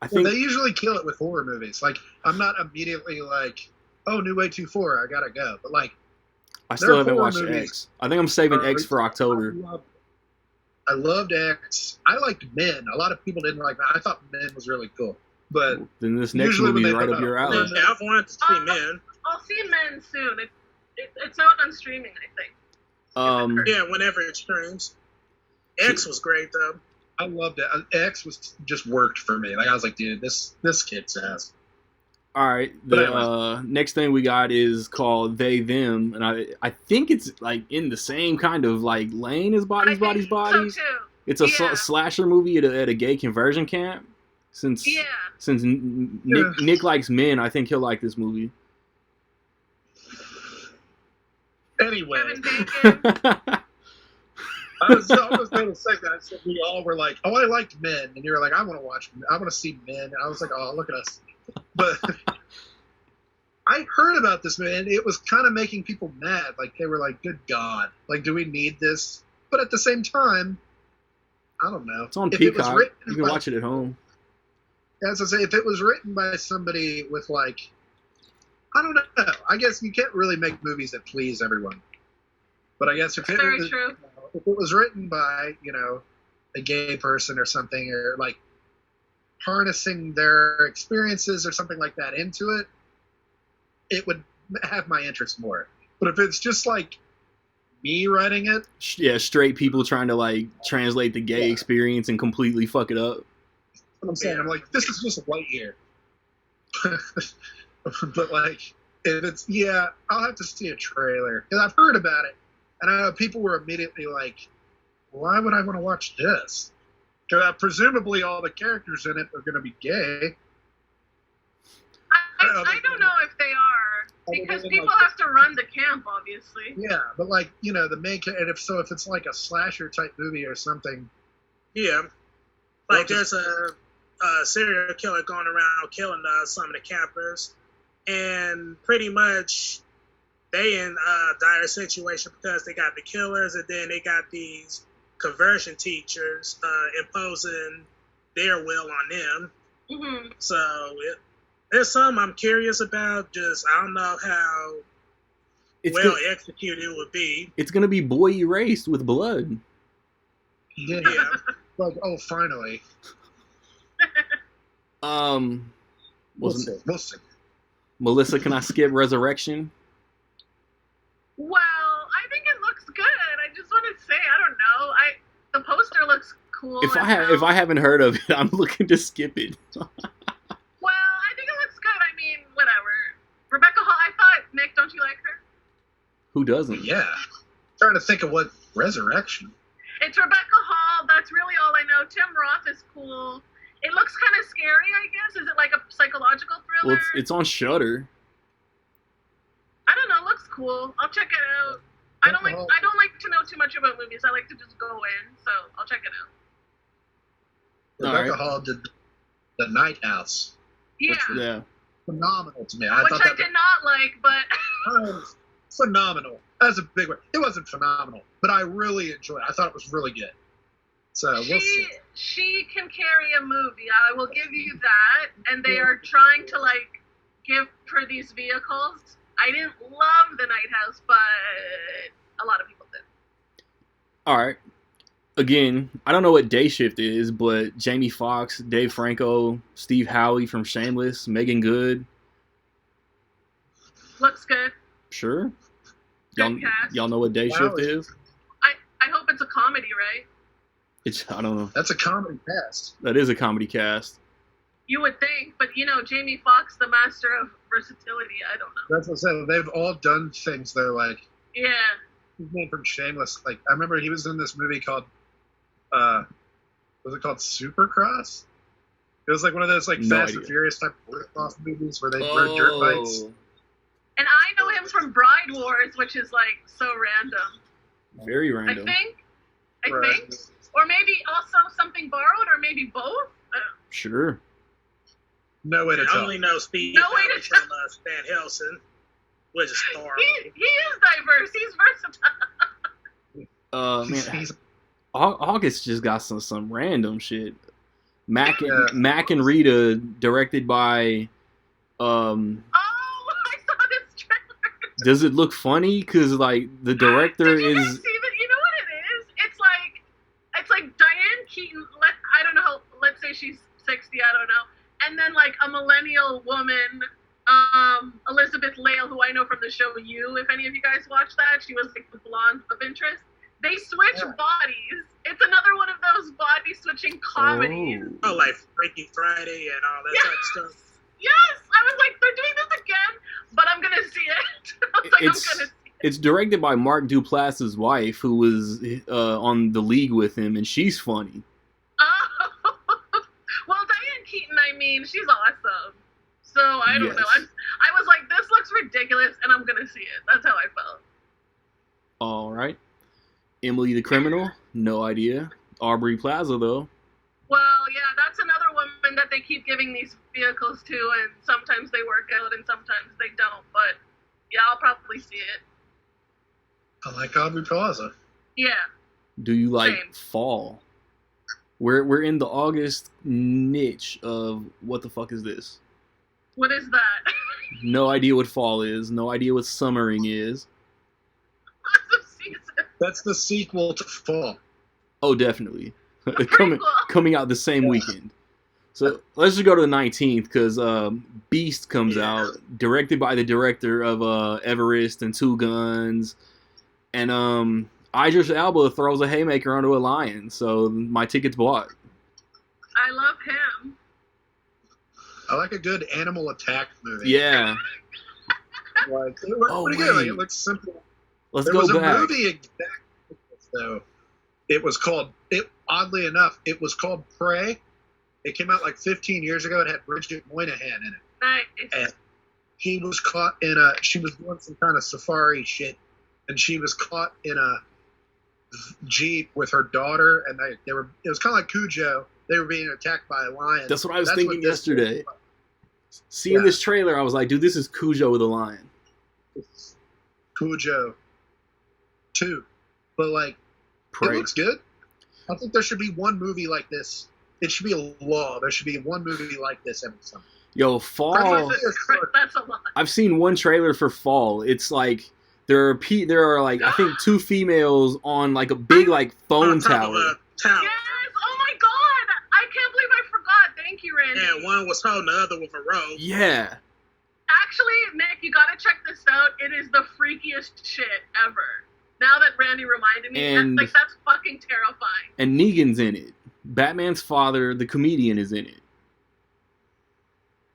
I Well, think they usually kill it with horror movies. Like, I'm not immediately like, oh, New A24, I gotta go. But like, I still they're haven't horror watched movies. X. I think I'm saving Are- X for October. I loved X. I liked Men. A lot of people didn't like Men. I thought Men was really cool. But Then this next Usually movie when is they right put up out- your alley. Yeah, I've wanted to see Men. I'll see Men soon. It's out on streaming, I think. Yeah, whenever it streams. X was great though. I loved it. X was just worked for me. Like, I was like, dude, this kid's ass. All right. But The next thing we got is called They Them, and I think it's like in the same kind of like lane as Bodies, I Bodies, think Bodies. So too. It's a Yeah. slasher movie at a gay conversion camp. Since Yeah. Nick likes men, I think he'll like this movie. Anyway, Kevin Bacon. I was almost going to say that. So we all were like, oh, I liked Men. And you were like, I want to see Men. And I was like, oh, look at us. But I heard about this, man. It was kind of making people mad. Like, they were like, good God. Like, do we need this? But at the same time, I don't know. It's on If it was Peacock. written You can by- watch it at home. As I say, if it was written by somebody with, like, I don't know. I guess you can't really make movies that please everyone. But I guess if it Very true. was written by, a gay person or something, or like harnessing their experiences or something like that into it, it would have my interest more. But if it's just like me writing it, Yeah, straight people trying to like translate the gay experience and completely fuck it up. what I'm saying, I'm like, this is just a white year. But like, if it's, I'll have to see a trailer because I've heard about it, and I know people were immediately like, why would I want to watch this? Because presumably all the characters in it are going to be gay. I don't know if they are, because than, people like, have to run the camp, obviously. Yeah, but like, the main and if it's like a slasher type movie or something. Yeah. Well, Like there's a serial killer going around killing some of the campers, and pretty much they in a dire situation because they got the killers, and then they got these conversion teachers imposing their will on them. Mm-hmm. So There's some I'm curious about. Just I don't know how It's well go- executed it would be. it's gonna be boy erased with blood. Yeah. Yeah. Like, oh, finally. We'll Wasn't see. We'll see. Melissa? Can I skip Resurrection? Well, I think it looks good. I just want to say, I don't know. The poster looks cool. If as I hell. haven't heard of it, I'm looking to skip it. Well, I think it looks good. I mean, whatever. Rebecca Hall. I thought, Nick, don't you like her? Who doesn't? Yeah. Trying to think of what Resurrection. It's Rebecca Hall. That's really all I know. Tim Roth is cool. It looks kind of scary, I guess. Is it like a psychological thriller? Well, it's on Shudder. I don't know. It looks cool. I'll check it out. I don't like to know too much about movies. I like to just go in, so I'll check it out. Rebecca Alright. Hall did The Night House. Yeah, was Yeah. Phenomenal to me. which I did not like, but was phenomenal. That's a big word. It wasn't phenomenal, but I really enjoyed it. I thought it was really good. So we'll see. she can carry a movie. I will give you that. And they are trying to like give her these vehicles. I didn't love The Night House, but a lot of people did. All right. Again, I don't know what Day Shift is, but Jamie Foxx, Dave Franco, Steve Howey from Shameless, Megan Good. Looks good. Sure. Good cast. Y'all know what Day Shift Howey. is? I hope it's a comedy, right? I don't know. That's a comedy cast. That is a comedy cast. You would think, but Jamie Foxx, the master of versatility. I don't know. That's what I said. They've all done things. They're like, Yeah. his name from Shameless. Like, I remember he was in this movie called, was it called Supercross? It was like one of those like No Fast idea. and Furious type off movies where they rode dirt bikes. And I know him from Bride Wars, which is like so random. Very I random. think. Right. Or maybe also something borrowed, or maybe both. Sure. No way to I tell. only know Steve No way to from Van Helsing, which is horrible. He is diverse. He's versatile. Man, He's- August just got some random shit. Mac Yeah. and Rita, directed by. Oh, I saw this trailer. Does it look funny? Cause like the director Did you guys is. see that? You know what it is? It's like Diane Keaton. I don't know. Let's say she's 60. I don't know. And then like a millennial woman, Elizabeth Lale, who I know from the show You. If any of you guys watched that, she was like the blonde of interest. They switch bodies. It's another one of those body switching comedies. Oh, like Freaky Friday and all that type of stuff. Yes, I was like, they're doing this again, but I'm gonna see it. I was like, I'm gonna see it. It's directed by Mark Duplass's wife, who was on The League with him, and she's funny. Oh. Well, Diane Keaton, I mean, she's awesome. So I don't Yes. know. I was like, this looks ridiculous, and I'm gonna see it. That's how I felt. All right. Emily the Criminal, no idea. Aubrey Plaza, though. Well, yeah, that's another woman that they keep giving these vehicles to, and sometimes they work out and sometimes they don't. But yeah, I'll probably see it. I like Aubrey Plaza. Yeah. Do you like Same. fall? We're in the August niche of what the fuck is this? What is that? No idea what fall is. No idea what summering is. What's the season? That's the sequel to Fall. Oh, definitely. Prequel. coming out the same weekend. So let's just go to the 19th because Beast comes out, directed by the director of Everest and Two Guns, and Idris Elba throws a haymaker onto a lion. So my ticket's bought. I love him. I like a good animal attack movie. Yeah, Like, it looks Oh, pretty good. Like, wait. it looks simple. let's There go was back. a movie exactly like this, though. It was called, oddly enough, it was called Prey. It came out like 15 years ago. It had Bridget Moynihan in it. Nice. And he was caught she was doing some kind of safari shit, and she was caught in a Jeep with her daughter, and it was kind of like Cujo. They were being attacked by a lion. That's what I was That's thinking what this yesterday. was. Seeing Yeah. this trailer, I was like, dude, this is Cujo with a lion. It's Cujo 2. But, like, it Prey. looks good. I think there should be one movie like this. It should be a law. There should be one movie like this every summer. Yo, Fall. That's a lot. I've seen one trailer for Fall. It's like there are like I think 2 females on like a big like phone On top tower. of a tower. Yes! Oh my god! I can't believe I forgot. Thank you, Randy. And one was holding the other with a rope. Yeah. Actually, Nick, you gotta check this out. It is the freakiest shit ever. Now that Randy reminded me, And- that's fucking terrifying. And Negan's in it. Batman's father, the comedian, is in it.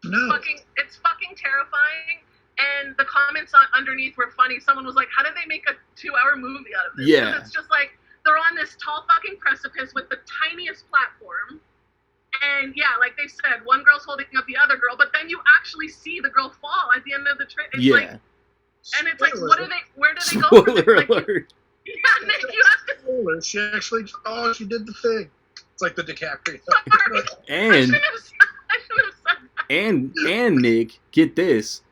No. It's fucking terrifying. And the comments underneath were funny. Someone was like, "How did they make a 2-hour movie out of this?" Yeah. 'Cause it's just like they're on this tall fucking precipice with the tiniest platform. And yeah, like they said, one girl's holding up the other girl, but then you actually see the girl fall at the end of the trailer. Yeah. Like, and it's like, where do they go? Spoiler Like, alert. yeah, Nick, you have to. She actually, she did the thing. It's like the DiCaprio. Sorry. I And shouldn't have said that. and Nick, get this.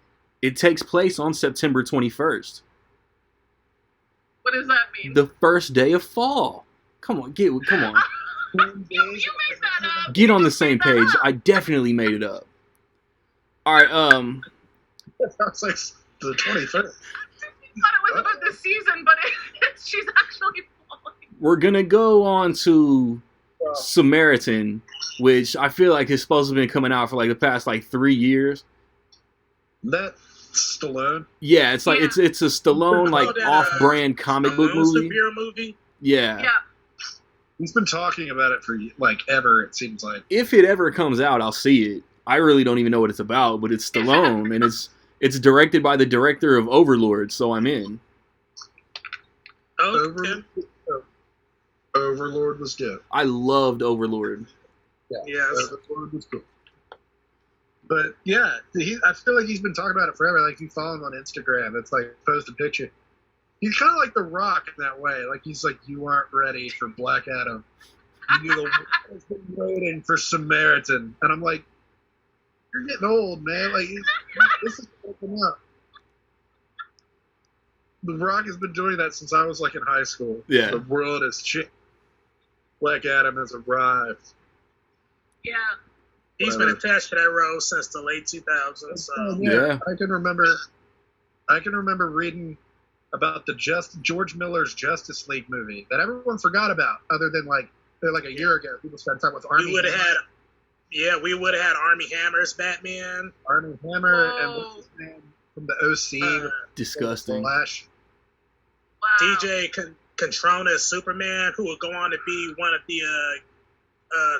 It takes place on September 21st. What does that mean? The first day of fall. Come on. You made that up. Get on You the just same made that page. up. I definitely made it up. All right, Sounds like the 23rd. I thought it was about the season, but she's actually falling. we're going to go on to Samaritan, which I feel like is supposed to have been coming out for like the past like 3 years. That Stallone. Yeah, it's like Yeah. it's a Stallone like that, off-brand comic book movie. Superhero movie. Yeah. Yeah. He's been talking about it for like ever. It seems like. If it ever comes out, I'll see it. I really don't even know what it's about, but it's Stallone and it's directed by the director of Overlord, so I'm in. Okay. Overlord was good. I loved Overlord. Yes. Overlord was good. But yeah, I feel like he's been talking about it forever. Like, you follow him on Instagram. It's like, post a picture. He's kind of like The Rock in that way. Like, he's like, you aren't ready for Black Adam. You've been waiting for Samaritan. And I'm like, you're getting old, man. Like, this is open up. The Rock has been doing that since I was like in high school. Yeah. The world has changed. Black Adam has arrived. Yeah. He's been attached to that role since the late 2000s. So. Yeah. I can remember reading about the George Miller's Justice League movie that everyone forgot about, other than like a year ago. People started talking about Army. We would have had Army Hammer's Batman. Army Hammer and Whoa. what's his name from the OC. Disgusting. Flash. Wow. DJ Controna's Superman, who would go on to be one of the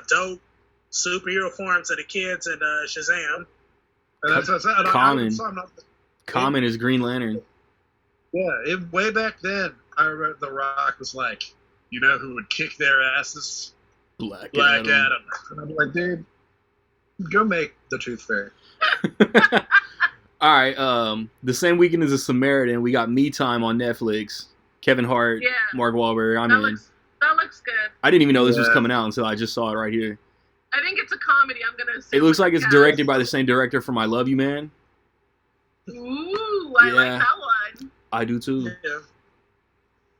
dope superhero forms of the kids in Shazam. And that's what I said. And Common. I'm not, Common is Green Lantern. yeah, way back then, I remember The Rock was like, you know who would kick their asses? Black Black Adam. Adam. And I'm like, dude, go make the Tooth Fairy. All right, the same weekend as a Samaritan, we got Me Time on Netflix. Kevin Hart, Yeah. Mark Wahlberg. I'm in. That looks good. I didn't even know this was Yeah. coming out until I just saw it right here. I think it's a comedy. I'm gonna assume. It looks like it's cast. directed by the same director from I Love You, Man. Ooh, I like Yeah. that one. I do too. Yeah.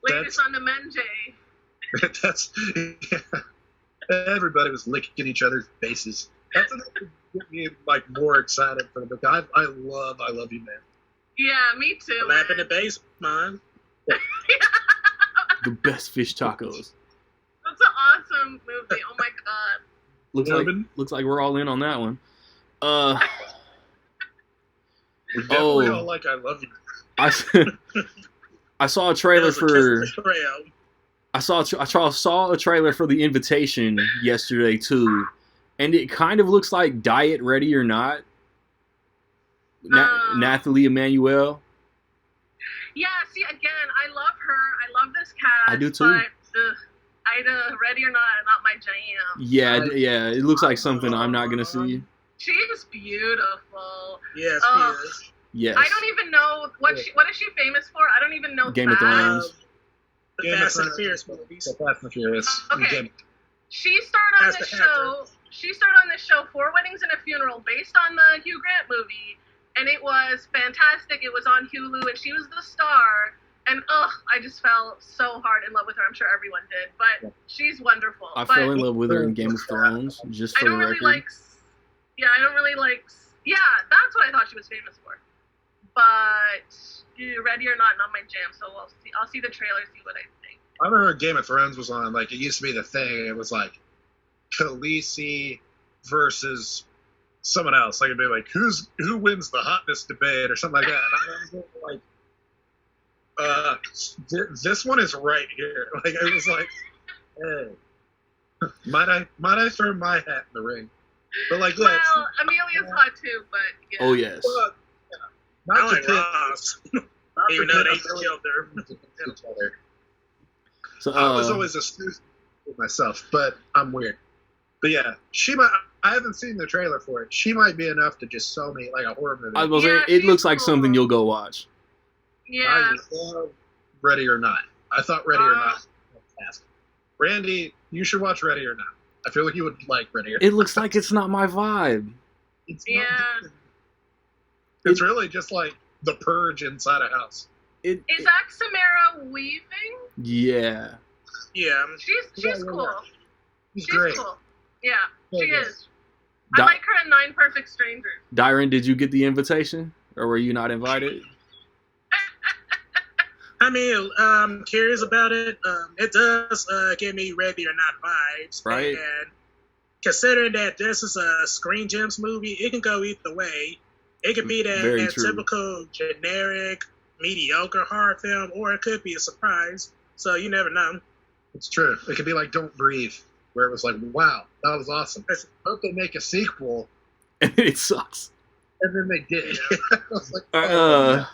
Latest on the Menjay. That's everybody was licking each other's faces. That's enough to get me like more excited for the book. I love you, man. Yeah, me too. Lap in man. the base, man. The best fish tacos. That's an awesome movie. Oh my god. Looks like we're all in on that one. We definitely Oh. all like I love you. I saw a trailer There's a for kiss trail. I saw a trailer for The Invitation yesterday too, and it kind of looks like Diet Ready or Not. Nathalie Emmanuel. Yeah, see, again, I love her. I love this cast. I do too. But, Ida, Ready or Not my jam. Yeah, it looks like something I'm not gonna see. She is beautiful. Yes, Oh. he is. Yes. I don't even know what is she famous for? I don't even know Game of that. Thrones. The Game of Fast and Thrones. Furious movies. So Fast and Furious. Okay. Game- She starred on As this the show. She starred on this show, Four Weddings and a Funeral, based on the Hugh Grant movie, and it was fantastic. It was on Hulu, and she was the star. And I just fell so hard in love with her. I'm sure everyone did, but she's wonderful. I but fell in love with her in Game of Thrones, just I for the don't really record. like. Yeah, I don't really like Yeah, that's what I thought she was famous for. But Ready or Not my jam, so we'll see. I'll see the trailer, see what I think. I remember Game of Thrones was on. Like, it used to be the thing. It was like Khaleesi versus someone else. Like, it'd be like, who wins the hotness debate or something like that. And I was like, this one is right here. Like, it was like, hey, might I throw my hat in the ring? But like, yeah, well, Amelia's hot too, but yeah. Oh yes. Well, yeah, I not like to Ross. not Even to though they kid Amelia killed her. to each other. So I was always a student with myself, but I'm weird. But yeah, I haven't seen the trailer for it. She might be enough to just sell me like a horror movie. I was Yeah, saying, it she's looks like cool. something you'll go watch. Yeah. I love Ready or Not. I thought Ready or Not was fantastic. Randy, you should watch Ready or Not. I feel like you would like Ready or Not. It looks like it's not my vibe. It's Yeah. not. It's really just like The Purge inside a house. Is Samara weaving? Yeah. Yeah. She's Yeah, cool. He's She's great. cool. Yeah, Yeah, she yeah. is. I like her in Nine Perfect Strangers. Dyron, did you get the invitation, or were you not invited? I mean, I'm curious about it. It does give me Ready or Not vibes. Right. And considering that this is a Screen Gems movie, it can go either way. It could be Very that true. typical, generic, mediocre horror film, or it could be a surprise. So you never know. It's true. It could be like Don't Breathe, where it was like, wow, that was awesome. I hope they make a sequel, And it sucks. and then they did. I was like,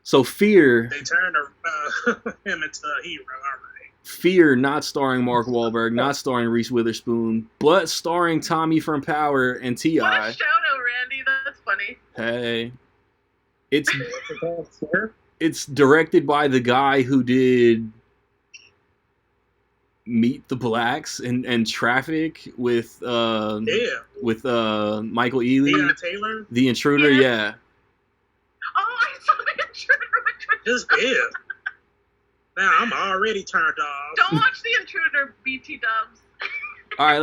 So Fear, They turned him into a hero. All right. Fear, not starring Mark Wahlberg, not starring Reese Witherspoon, but starring Tommy from Power and Ti. What a shout out, Randy. That's funny. Hey, what's it called? Fear? it's directed by the guy who did Meet the Blacks and Traffic with Yeah. Michael Ealy, Tina Taylor. The Intruder. Yeah. Yeah. Oh, I saw the intruder. Just yeah. Now I'm already turned off. Don't watch the intruder, BT Dubs. All right,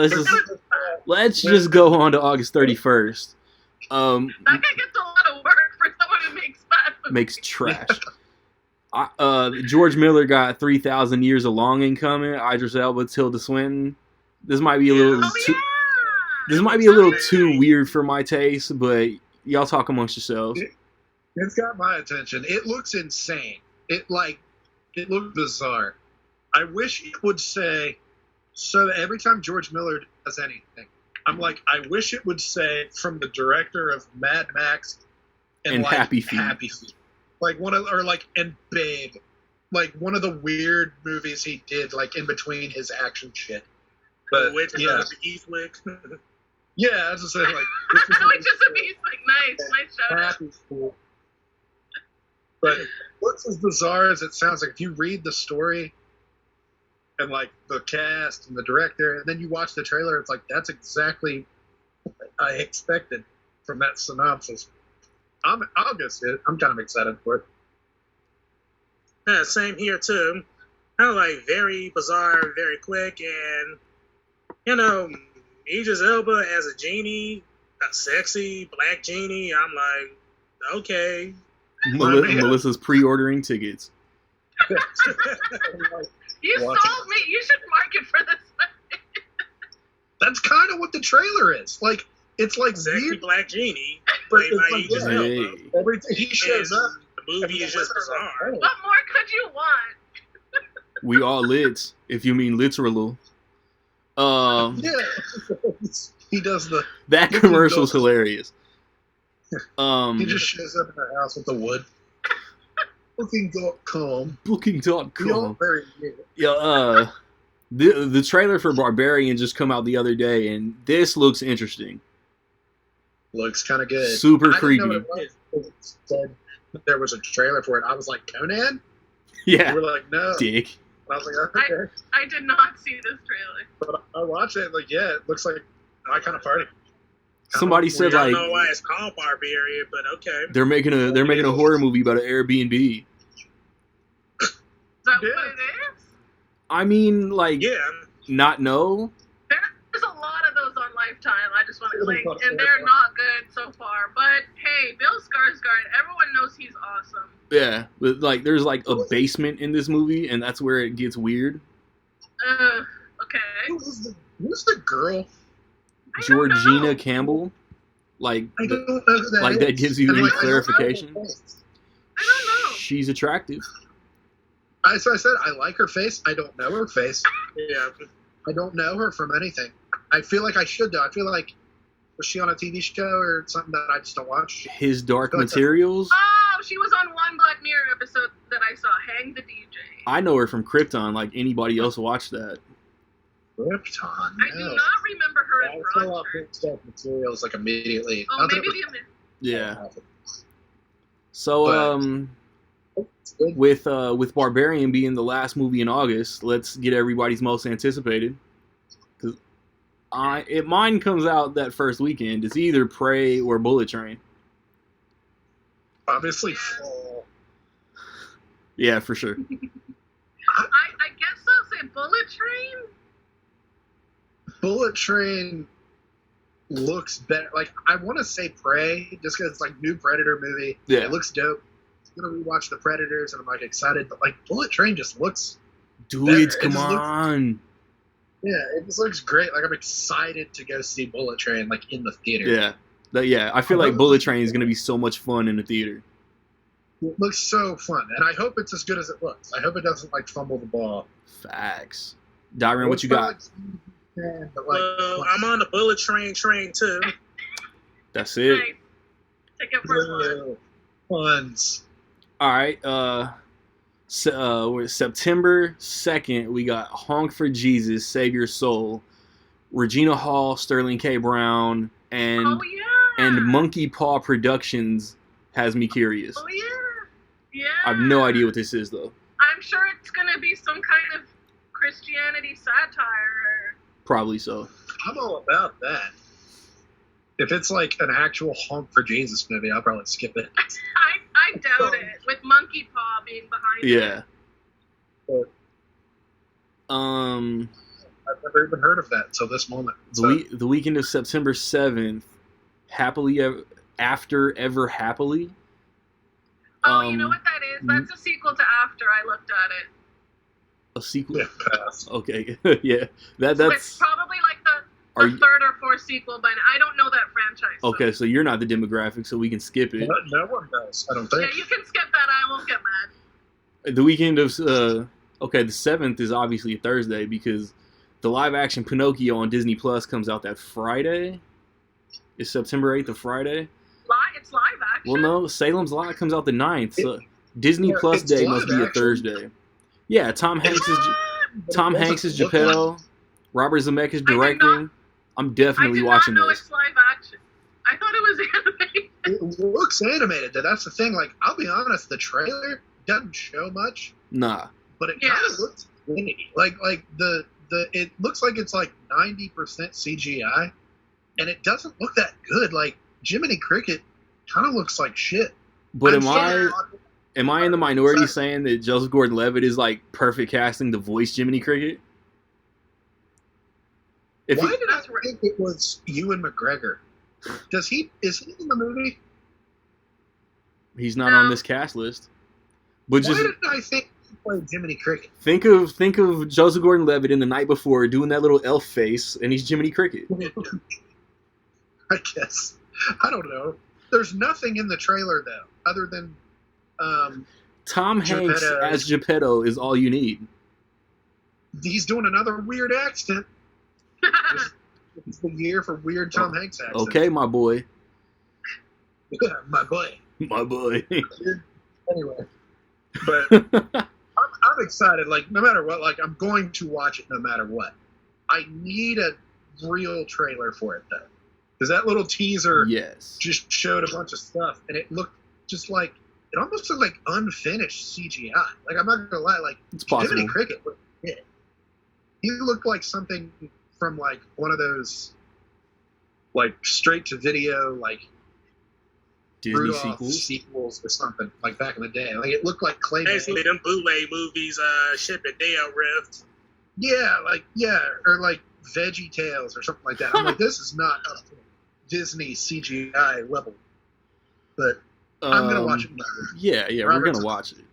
let's just go on to August 31st. That guy gets a lot of work for someone who makes bad movies. Makes trash. George Miller got 3,000 Years of Longing coming. Idris Elba, Tilda Swinton. This might be a little. Oh, Too, yeah. this might be a little too weird for my taste, but y'all talk amongst yourselves. It's got my attention. It looks insane. It looks bizarre. I wish it would say, so that every time George Miller does anything, I'm like, I wish it would say from the director of Mad Max And like, Happy Feet. Like and Babe, like one of the weird movies he did, like in between his action shit. But Which is yeah, Eastwick. yeah, I was just saying, like, Which is a piece, like, nice shout out. Happy Feet. But it looks as bizarre as it sounds. Like, if you read the story and like the cast and the director, and then you watch the trailer, it's like that's exactly what I expected from that synopsis. I'll go see it. I'm kind of excited for it. Yeah, same here too. Kind of like very bizarre, very quick, and you know, Idris Elba as a genie, a sexy black genie. I'm like, okay. Melissa's pre-ordering tickets. You Watch sold me. You should market for this. That's kind of what the trailer is. Like, it's like Sexy weird, black genie, but played it's by like, Idris yeah, Elba. Hey. everything he shows And up. the movie is just bizarre. What more could you want? We all lit, if you mean literal. Yeah, he does the. That commercial's hilarious. He just shows up in the house with the wood. Booking.com. We all Booking.com. very weird. Yeah, the trailer for Barbarian just come out the other day, and this looks interesting. Looks kind of good. Super I didn't know creepy. what it was. It said there was a trailer for it. I was like, Conan? Yeah, You were like, no. dick. And I was like, okay. I did not see this trailer. But I watched it, like, yeah, it looks like my kind of party. Somebody said I like don't know why it's called Barbarian, but okay. they're making a horror movie about an Airbnb. Is that Yeah. what it is? I mean, like, Yeah, not know. There's a lot of those on Lifetime. I just want to and they're not good so far. But hey, Bill Skarsgård, everyone knows he's awesome. Yeah, but like there's like a basement in this movie, and that's where it gets weird. Okay. Who's the girl? Georgina Campbell. Like, I don't know who that like is. that gives you And, any like, I don't know clarification. her face. I don't know. She's attractive. So I said I like her face. I don't know her face. Yeah. I don't know her from anything. I feel like I should though. I feel like was she on a TV show or something that I just don't watch? His Dark I feel like Materials. Oh, she was on one Black Mirror episode that I saw. Hang the DJ. I know her from Krypton. Like anybody else watched that. Krypton. I do not remember her I in fell off Broadchurch. Dark Materials like immediately. Oh, Not that maybe it was- Yeah. So But- It's good. with Barbarian being the last movie in August, let's get everybody's most anticipated. Because mine comes out that first weekend. It's either Prey or Bullet Train. Obviously, fall. Yeah, for sure. I guess I'll say Bullet Train. Bullet Train looks better. Like I want to say Prey, just because it's like new Predator movie. Yeah. It looks dope. I'm gonna rewatch the Predators, and I'm like excited. But like Bullet Train just looks. Do Better. it, It come just looks- on. Yeah, it just looks great. Like I'm excited to go see Bullet Train like in the theater. Yeah. I feel like Bullet Train is going to be so much fun in the theater. It looks so fun, and I hope it's as good as it looks. I hope it doesn't like fumble the ball. Facts. Dyron, what you got? But, like, Well, I'm on the Bullet Train too. That's it. Nice. Take it for one. Puns. All right. September 2nd, we got Honk for Jesus, Save Your Soul, Regina Hall, Sterling K. Brown, and Oh yeah. Monkey Paw Productions has me curious. Oh yeah. Yeah. I have no idea what this is though. I'm sure it's gonna be some kind of Christianity satire. Probably so. I'm all about that. If it's like an actual Honk for Jesus movie, I'll probably skip it. I doubt it. With Monkey Paw being behind it. Yeah. I've never even heard of that until this moment. So, The weekend of September 7th, Happily After Ever Happily. Oh, you know what that is? That's a sequel to After. I looked at it. A sequel? yeah, pass. Okay. Yeah. It's That's probably like Are the you- third or fourth sequel, but I don't know that franchise. So. okay, so you're not the demographic, so we can skip it. No one does, I don't Yeah, think. you can skip that. I won't get mad. The weekend of the 7th is obviously a Thursday because the live action Pinocchio on Disney Plus comes out that Friday. Is September 8th a Friday? It's live action. Well, no, Salem's Lot comes out the 9th. So Disney Plus it's Day live must be a action. Thursday. Yeah, Tom Hanks is doesn't look Geppetto. Robert Zemeckis directing. I'm definitely I did watching not know this. it's live action. I thought it was animated. It looks animated, though. That's the thing. Like, I'll be honest, the trailer doesn't show much, Nah. but it Yeah. kind of looks winny. Like the it looks like it's like 90% CGI, and it doesn't look that good. Like Jiminy Cricket kind of looks like shit. But I'm sorry. am I in the minority saying that Joseph Gordon-Levitt is like perfect casting to voice Jiminy Cricket? Why He, did I think it was Ewan McGregor? Is he in the movie? he's not on No. this cast list. But Why just did I think he played Jiminy Cricket? think of Joseph Gordon-Levitt in The Night Before doing that little elf face, and he's Jiminy Cricket. I guess. I don't know. There's nothing in the trailer though, other than Tom Hanks Geppetto. as Geppetto is all you need. he's doing another weird accent. It's the year for weird Tom Hanks accents. Okay, my boy. Yeah, my boy. My boy. Anyway, but I'm excited. Like, no matter what, like, I'm going to watch it no matter what. I need a real trailer for it, though. Because that little teaser Yes. just showed a bunch of stuff, and it looked just like, it almost looked like unfinished CGI. Like, I'm not going to lie, like, It's Jiminy possible. Cricket looked good. He looked like something from, like, one of those, like, straight-to-video, like, Disney Rudolph sequels. or something, like back in the day. Like it looked like claymation. Basically, them bootleg movies, Ship and Dale ripped. Yeah, or like Veggie Tales or something like that. I'm like, this is not up to Disney CGI level. But I'm gonna watch it. Yeah, we're gonna watch it.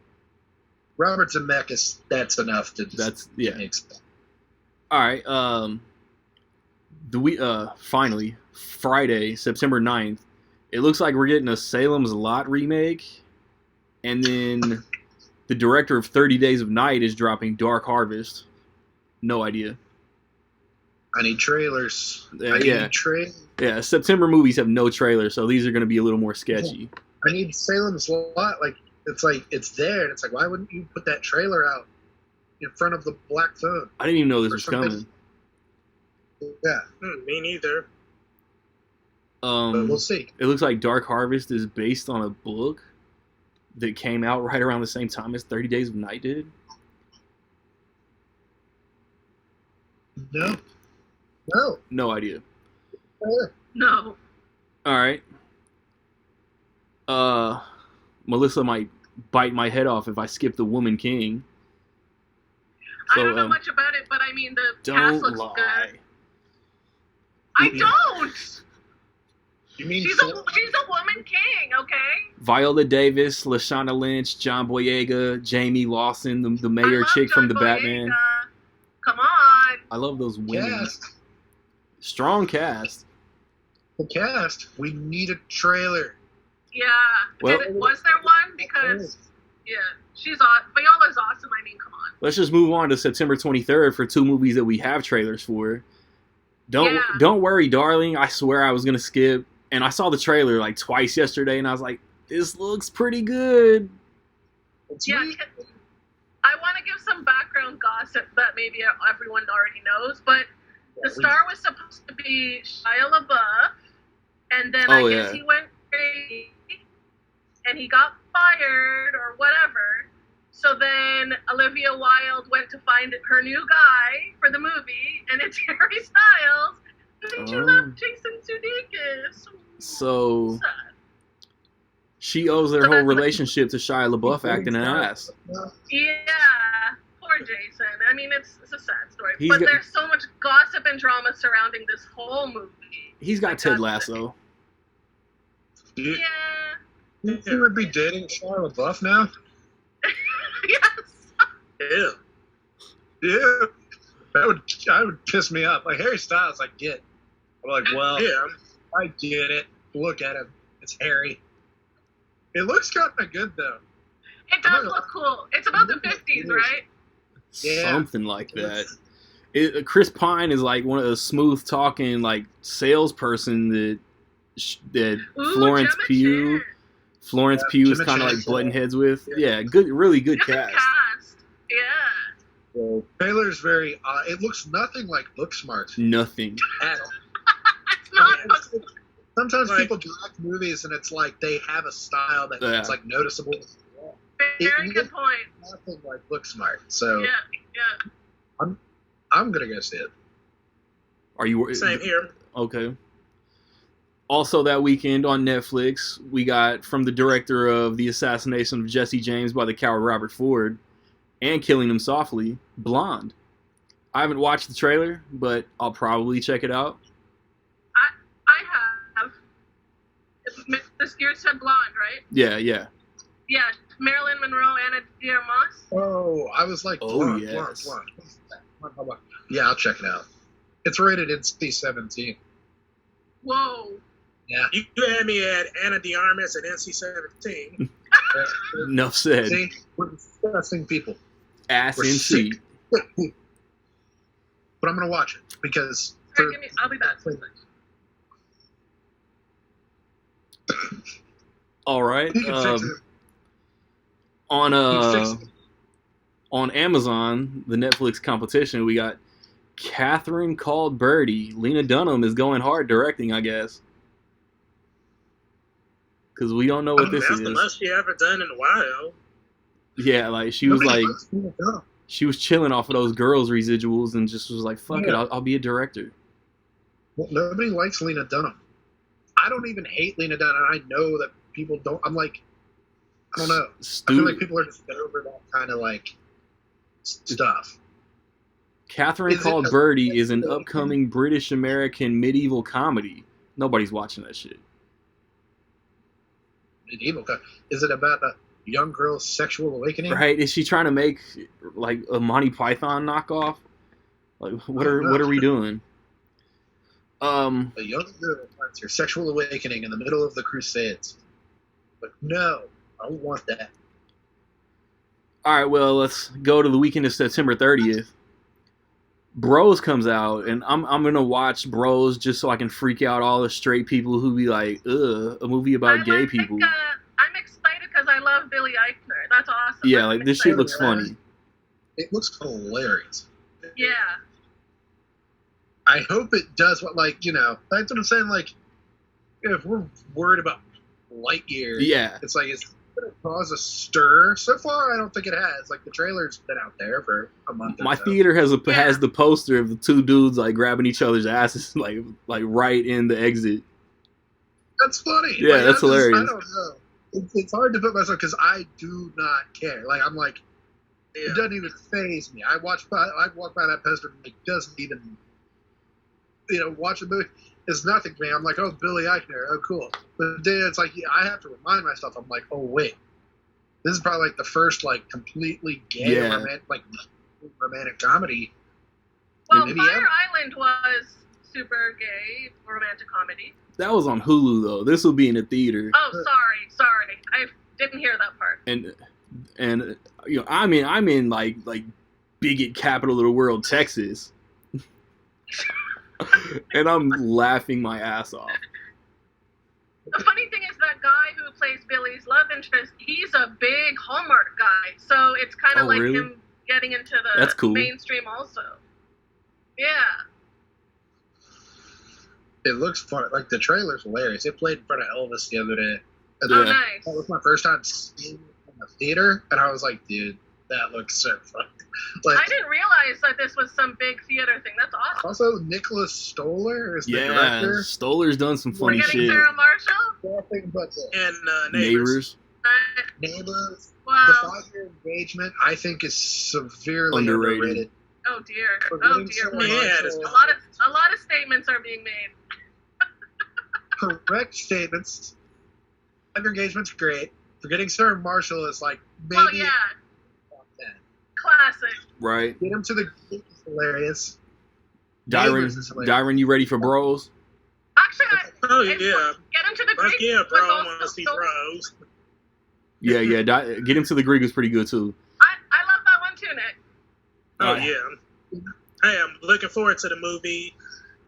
Robert Zemeckis, that's enough to just expect. All right. Finally, Friday, September 9th, it looks like we're getting a Salem's Lot remake, and then the director of 30 Days of Night is dropping Dark Harvest. No idea. I need trailers. Yeah, September movies have no trailer, so these are going to be a little more sketchy. I need Salem's Lot. It's there, and it's like, why wouldn't you put that trailer out in front of the black phone? I didn't even know this was coming. Yeah. Me neither. But we'll see. It looks like Dark Harvest is based on a book that came out right around the same time as 30 Days of Night did. No. No idea. No. All right. Melissa might bite my head off if I skip The Woman King. So, I don't know much about it, but I mean, the cast looks good. I don't! You mean she's a woman king, okay? Viola Davis, Lashana Lynch, John Boyega, Jamie Lawson, the mayor chick from the Batman. Come on. I love those women. Cast. Strong cast. The cast. We need a trailer. Yeah. Well, was there one? Because, yeah, Viola's awesome. I mean, come on. Let's just move on to September 23rd for two movies that we have trailers for. Don't worry, darling. I swear I was going to skip. And I saw the trailer like twice yesterday, and I was like, this looks pretty good. Yeah, I want to give some background gossip that maybe everyone already knows, but the star was supposed to be Shia LaBeouf, and then I guess he went crazy, and he got fired or whatever. So then Olivia Wilde went to find her new guy for the movie, and it's Harry Styles. Didn't you love Jason Sudeikis? So she owes their whole relationship to Shia LaBeouf acting an ass. Yeah, poor Jason. I mean, it's a sad story, but there's so much gossip and drama surrounding this whole movie. He's got Ted Lasso. Yeah. You think would be dating Shia LaBeouf now? Yes. Yeah. That would piss me off. Like Harry Styles, I get. I'm like, well, yeah, I get it. Look at him. It's Harry. It looks kind of good though. It does look cool. It's about the 50s, right? Yeah. Something like that. Chris Pine is like one of the smooth talking like salesperson that Florence Pugh is kind of like butting heads with. Yeah, good, really good cast. Yeah. So, Taylor's very. It looks nothing like Booksmart. Nothing. At all. It's not. Sometimes people direct movies and it's like they have a style that's like noticeable. Very good point. Nothing like Booksmart. So yeah. I'm gonna go see it. Are you? Same here. Okay. Also that weekend on Netflix, we got from the director of The Assassination of Jesse James by the coward Robert Ford and Killing Them Softly, Blonde. I haven't watched the trailer, but I'll probably check it out. I have. This year said Blonde, right? Yeah. Yeah, Marilyn Monroe, Anna de Armas. Oh, I was like, oh, yes. Blonde. Yeah, I'll check it out. It's rated NC-17. Whoa. Yeah. You had me at Anna de Armas at NC-17. Enough said. See, we're disgusting people. Ass in seat. But I'm gonna watch it because. I'll be back. All right. On Amazon, the Netflix competition, we got Catherine Called Birdie. Lena Dunham is going hard directing, I guess. Because we don't know what this is. That's the most she ever done in a while. Yeah, like she was chilling off of those girls' residuals and just was like, fuck it, I'll be a director. Well, nobody likes Lena Dunham. I don't even hate Lena Dunham. I know that people don't. I'm like, I don't know. I feel like people are just over that kind of like stuff. Catherine Is it Called a- Birdie is an upcoming British American medieval comedy. Nobody's watching that shit. medieval. Is it about a young girl's sexual awakening? Right? Is she trying to make like a Monty Python knockoff? Like what are we doing? A young girl finds her sexual awakening in the middle of the Crusades. But no, I don't want that. All right, well, let's go to the weekend of September 30th. Bros comes out, and I'm gonna watch Bros just so I can freak out all the straight people who be like, ugh, a movie about gay people. I'm excited because I love Billy Eichner. That's awesome. Yeah, I'm like this shit excited. looks funny. It looks hilarious. Yeah. I hope it does what, like, you know, that's what I'm saying. Like, if we're worried about Lightyear, Yeah. it's like, it's going to cause a stir. So far, I don't think it has. Like, the trailer's been out there for a month. My or so. theater has the poster of the two dudes like grabbing each other's asses like right in the exit. That's funny. Yeah, like, that's hilarious. I don't know. It's hard to put myself because I do not care. Like, I'm like, it doesn't even faze me. I walk by that poster and it doesn't even, you know, watch the movie. It's nothing to me. I'm like, oh, Billy Eichner. Oh, cool. But then it's like, I have to remind myself. I'm like, oh, wait. This is probably like the first like completely gay romantic comedy. Well, maybe Fire ever. Island was super gay romantic comedy. That was on Hulu though. This will be in the theater. Oh, sorry. I didn't hear that part. And you know, I'm in like bigot capital of the world, Texas. And I'm laughing my ass off. The funny thing is that guy who plays Billy's love interest, he's a big Hallmark guy. So it's kind of Oh, like really? him getting into the That's cool. mainstream also. Yeah. It looks fun. Like, the trailer's hilarious. It played in front of Elvis the other day. And Oh, Yeah. nice. that was my first time seeing it in the theater, and I was like, dude, that looks so fun. Like, I didn't realize that this was some big theater thing. That's awesome. also, Nicholas Stoller is the Yeah, director. Stoller's done some funny We're getting shit. Sarah Marshall? Nothing but the And Neighbors. Neighbors. The Wow. 5-year engagement, I think, is severely Underrated. underrated. Oh dear. For Oh getting dear. Sarah Yeah, it is. A lot of statements are being made. Correct statements. 5-year engagement's great. Forgetting Sarah Marshall is like maybe Well, yeah. top 10. Classic. Right. Get him to the Greek is hilarious. Neighbors is hilarious. Dyron, you ready for Bros? Actually, oh I yeah, get him to the fuck Greek. yeah, was bro. I also want to see so- Bros. Yeah. Get him to the Greek was pretty good too. I love that one too, Nick. Oh Alright. yeah. Hey, I'm looking forward to the movie,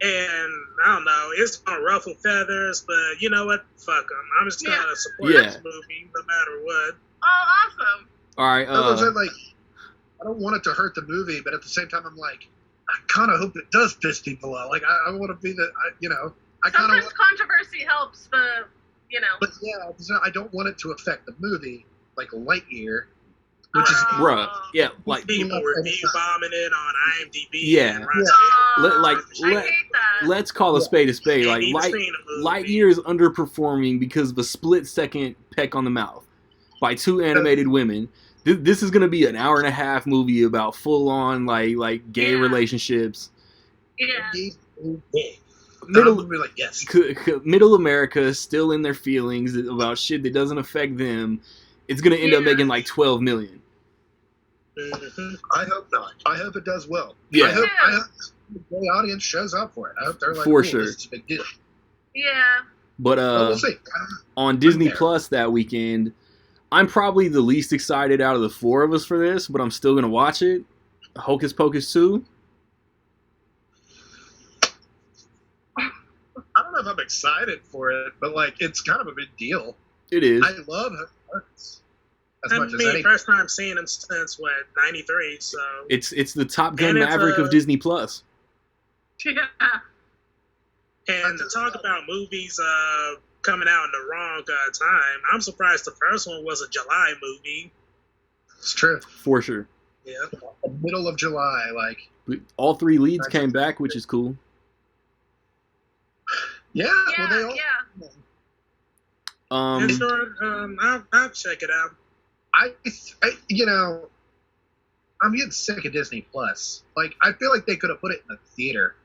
and I don't know, it's gonna ruffle feathers, but you know what? Fuck them. I'm just gonna support Yeah. this movie no matter what. Oh, awesome. All right. Like, I don't want it to hurt the movie, but at the same time, I'm like, I kind of hope it does piss people off. Like, I want to be I kind Sometimes of, controversy helps the, but yeah, I don't want it to affect the movie, like Lightyear, which is bruh. Yeah. Like. People review bombing it on IMDb. Yeah. and Rotten Like, I hate that. Let's call a spade a spade. Like Ain't even seen the movie. Lightyear is underperforming because of a split-second peck on the mouth by two animated women. This is gonna be an hour-and-a-half movie about full-on like gay Yeah. relationships. Yeah. Middle be like, yes. Middle America still in their feelings about shit that doesn't affect them. It's gonna end up Yeah. making like 12 million. Mhm. I hope not. I hope it does well. Yeah. I hope the gay audience shows up for it. I hope they're like, For cool, sure. this is a big deal. Yeah. But But we'll see. on Disney there. Plus that weekend, I'm probably the least excited out of the four of us for this, but I'm still gonna watch it. Hocus Pocus 2. I don't know if I'm excited for it, but like, it's kind of a big deal. It is. I love Hocus as I much as mean, any. first time seeing him since what, '93. So It's the Top Gun And it's, Maverick of Disney Plus. Yeah. and to talk about movies coming out in the wrong time, I'm surprised the first one was a July movie. It's true. For sure. Yeah. The middle of July, like, But all three leads came back, which is cool. yeah. Yeah. Well, they all. Yeah. And sure, I'll check it out. I, you know, I'm getting sick of Disney Plus. Like, I feel like they could have put it in the theater.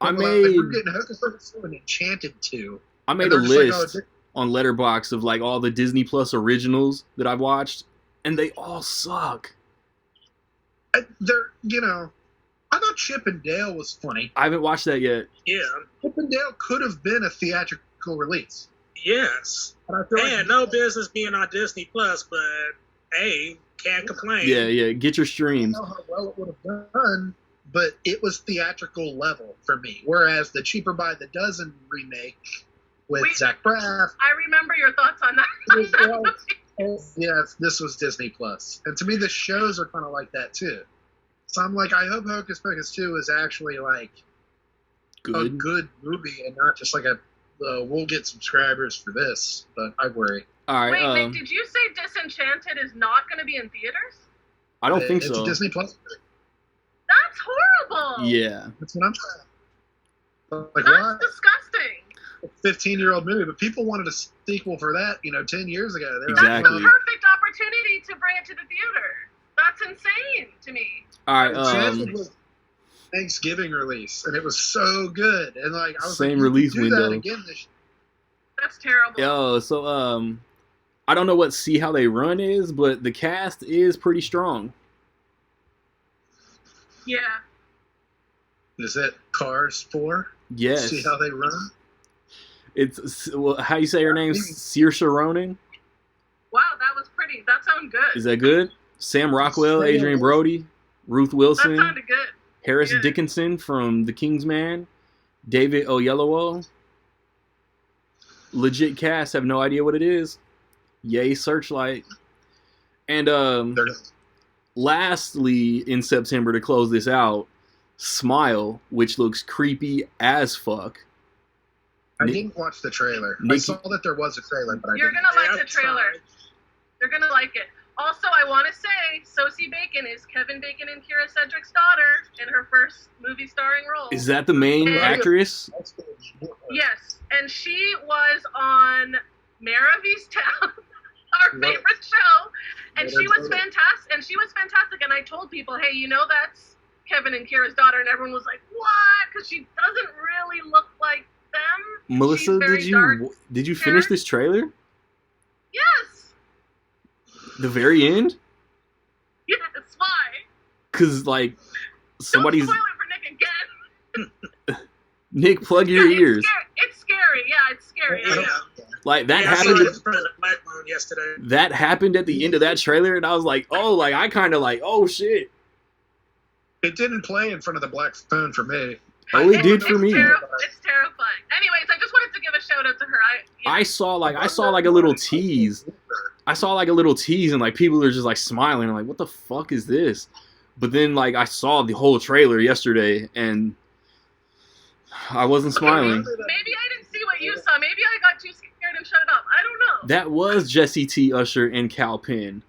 I Like, made we're getting Hocus Pocus 2 and Enchanted 2. I made And a they're just like, list on Letterboxd of like all the Disney Plus originals that I've watched, and they all suck. They're, I thought Chip and Dale was funny. I haven't watched that yet. Yeah. Chip and Dale could have been a theatrical release. Yes. And I feel They like had no business being on Disney Plus, but hey, can't complain. Yeah, get your I streams. don't know how well it would have done, but it was theatrical level for me. Whereas the Cheaper by the Dozen remake with Wait. Zach Braff, I remember your thoughts on that. yes, this was Disney Plus. And to me, the shows are kind of like that too. So I'm like, I hope Hocus Pocus 2 is actually like a Good. good movie and not just like we'll get subscribers for this, but I worry. All right. Wait, Nick, did you say Disenchanted is not going to be in theaters? I don't think It's so. a Disney Plus. That's horrible. Yeah. That's what I'm saying. Like, That's why? disgusting. A 15-year-old movie, but people wanted a sequel for that, 10 years ago. They were Exactly. That's a perfect opportunity to bring it to the theater. That's insane to me. All right. Enchanted was Thanksgiving release, and it was so good. And like, I was Same like, you release can do window. that again this That's terrible. Yo, so I don't know what See How They Run is, but the cast is pretty strong. Yeah. Is it Cars 4? Yes. See How They Run? It's how you say her name? Saoirse Ronan. Wow, that was pretty. That sounded good. Is that good? Sam Rockwell, Adrian Brody, Ruth Wilson, That sounded good. Harris Yeah. Dickinson from The King's Man, David Oyelowo. Legit cast. Have no idea what it is. Yay, Searchlight. And They're- lastly, in September, to close this out, Smile, which looks creepy as fuck. I Nick- didn't watch the trailer. I Nikki- saw that there was a trailer, but I You're didn't. going to like Yeah, the trailer. sorry. You're going to like it. Also, I want to say Sosie Bacon is Kevin Bacon and Kira Cedric's daughter in her first movie starring role. Is that the main Yeah. actress? Yes, and she was on Mayor of Easttown, our favorite show, and she was fantastic. And I told people, hey, that's Kevin and Kira's daughter, and everyone was like, what? Because she doesn't really look like them. Melissa, She's very dark. did you finish this trailer? Yes, The very end? yes. Why? Cause like somebody's Don't spoil it for Nick again. Nick, plug your Yeah, ears. It's scary. Yeah, it's scary. I know. Like that Yeah, I saw happened. it in front of the microphone yesterday. That happened at the end of that trailer, and I was like, oh, like I kind of like, oh shit. It didn't play in front of the black phone for me. Oh, it did for me. It's terrifying. Anyways, I just wanted to give a shout out to her. I saw like a little tease. I saw like a little tease, and like people are just like smiling. I'm like, what the fuck is this? But then like I saw the whole trailer yesterday, and I wasn't smiling. Maybe I didn't see what you saw. Maybe I got too scared and shut it off. I don't know. That was Jesse T. Usher and Cal Penn.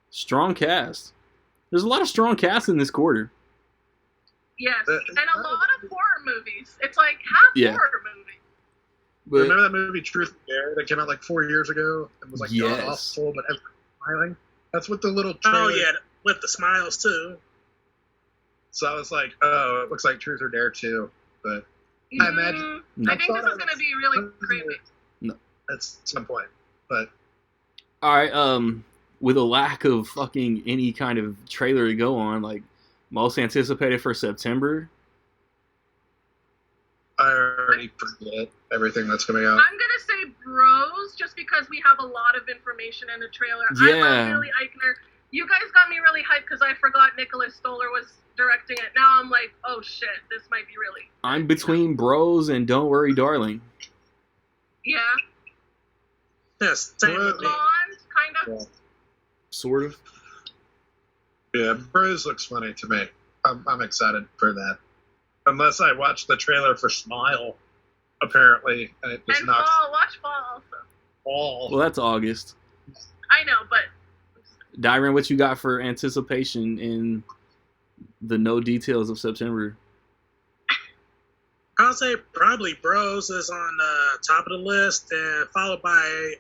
Strong cast. There's a lot of strong cast in this quarter. Yes, and a lot of horror movies. It's like half Yeah. horror movie. But Remember that movie Truth or Dare that came out like 4 years ago? It was like Yes. awful, but everyone's smiling. That's what the little trailer. Oh yeah, with the smiles too. So I was like, oh, it looks like Truth or Dare too. But I imagine I think this is going to be really creepy. at some point. But all right, with a lack of fucking any kind of trailer to go on, like most anticipated for September. I already forget everything that's coming out. I'm going to say Bros just because we have a lot of information in the trailer. Yeah. I love Billy Eichner. You guys got me really hyped because I forgot Nicholas Stoller was directing it. Now I'm like, oh shit, this might be really. I'm between Bros and Don't Worry, Darling. Yeah. Yes, same with me. Blonde, kind of. Sort of. Yeah, Bros looks funny to me. I'm excited for that. Unless I watch the trailer for Smile, apparently, and it just And knocks Fall, watch Fall also. all. Well, that's August. I know, but Dyron, what you got for anticipation in the no details of September? I'll say probably Bros is on top of the list, and followed by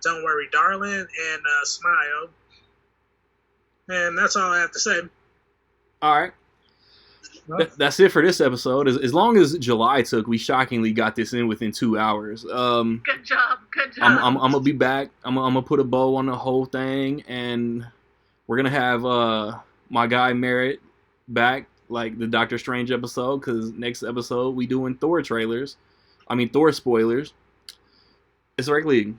Don't Worry, Darling, and Smile. And that's all I have to say. All right. That's it for this episode. As long as July took, we shockingly got this in within 2 hours. Good job. Good job. I'm gonna be back. I'm gonna put a bow on the whole thing, and we're gonna have my guy Merritt back, like the Doctor Strange episode, because next episode we doing Thor trailers. I mean Thor spoilers. It's Rec League.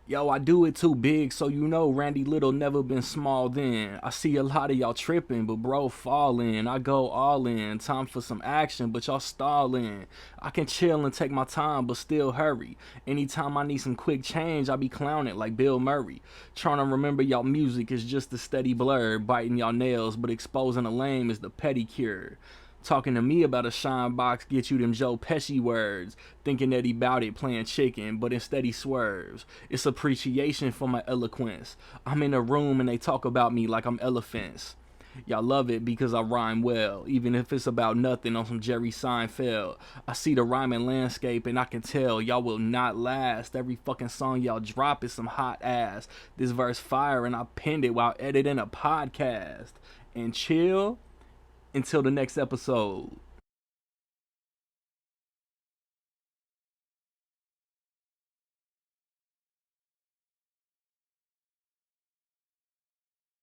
Yo, I do it too big, so you know Randy Little never been small then. I see a lot of y'all tripping, but bro falling. I go all in, time for some action, but y'all stalling. I can chill and take my time, but still hurry. Anytime I need some quick change, I be clowning like Bill Murray. Trying to remember y'all music is just a steady blur, biting y'all nails, but exposing a lame is the pedicure. Talking to me about a shine box get you them Joe Pesci words. Thinking that he bout it playing chicken, but instead he swerves. It's appreciation for my eloquence. I'm in a room and they talk about me like I'm elephants. Y'all love it because I rhyme well, even if it's about nothing on some Jerry Seinfeld. I see the rhyming landscape and I can tell y'all will not last. Every fucking song y'all drop is some hot ass. This verse fire and I penned it while editing a podcast. And chill until the next episode.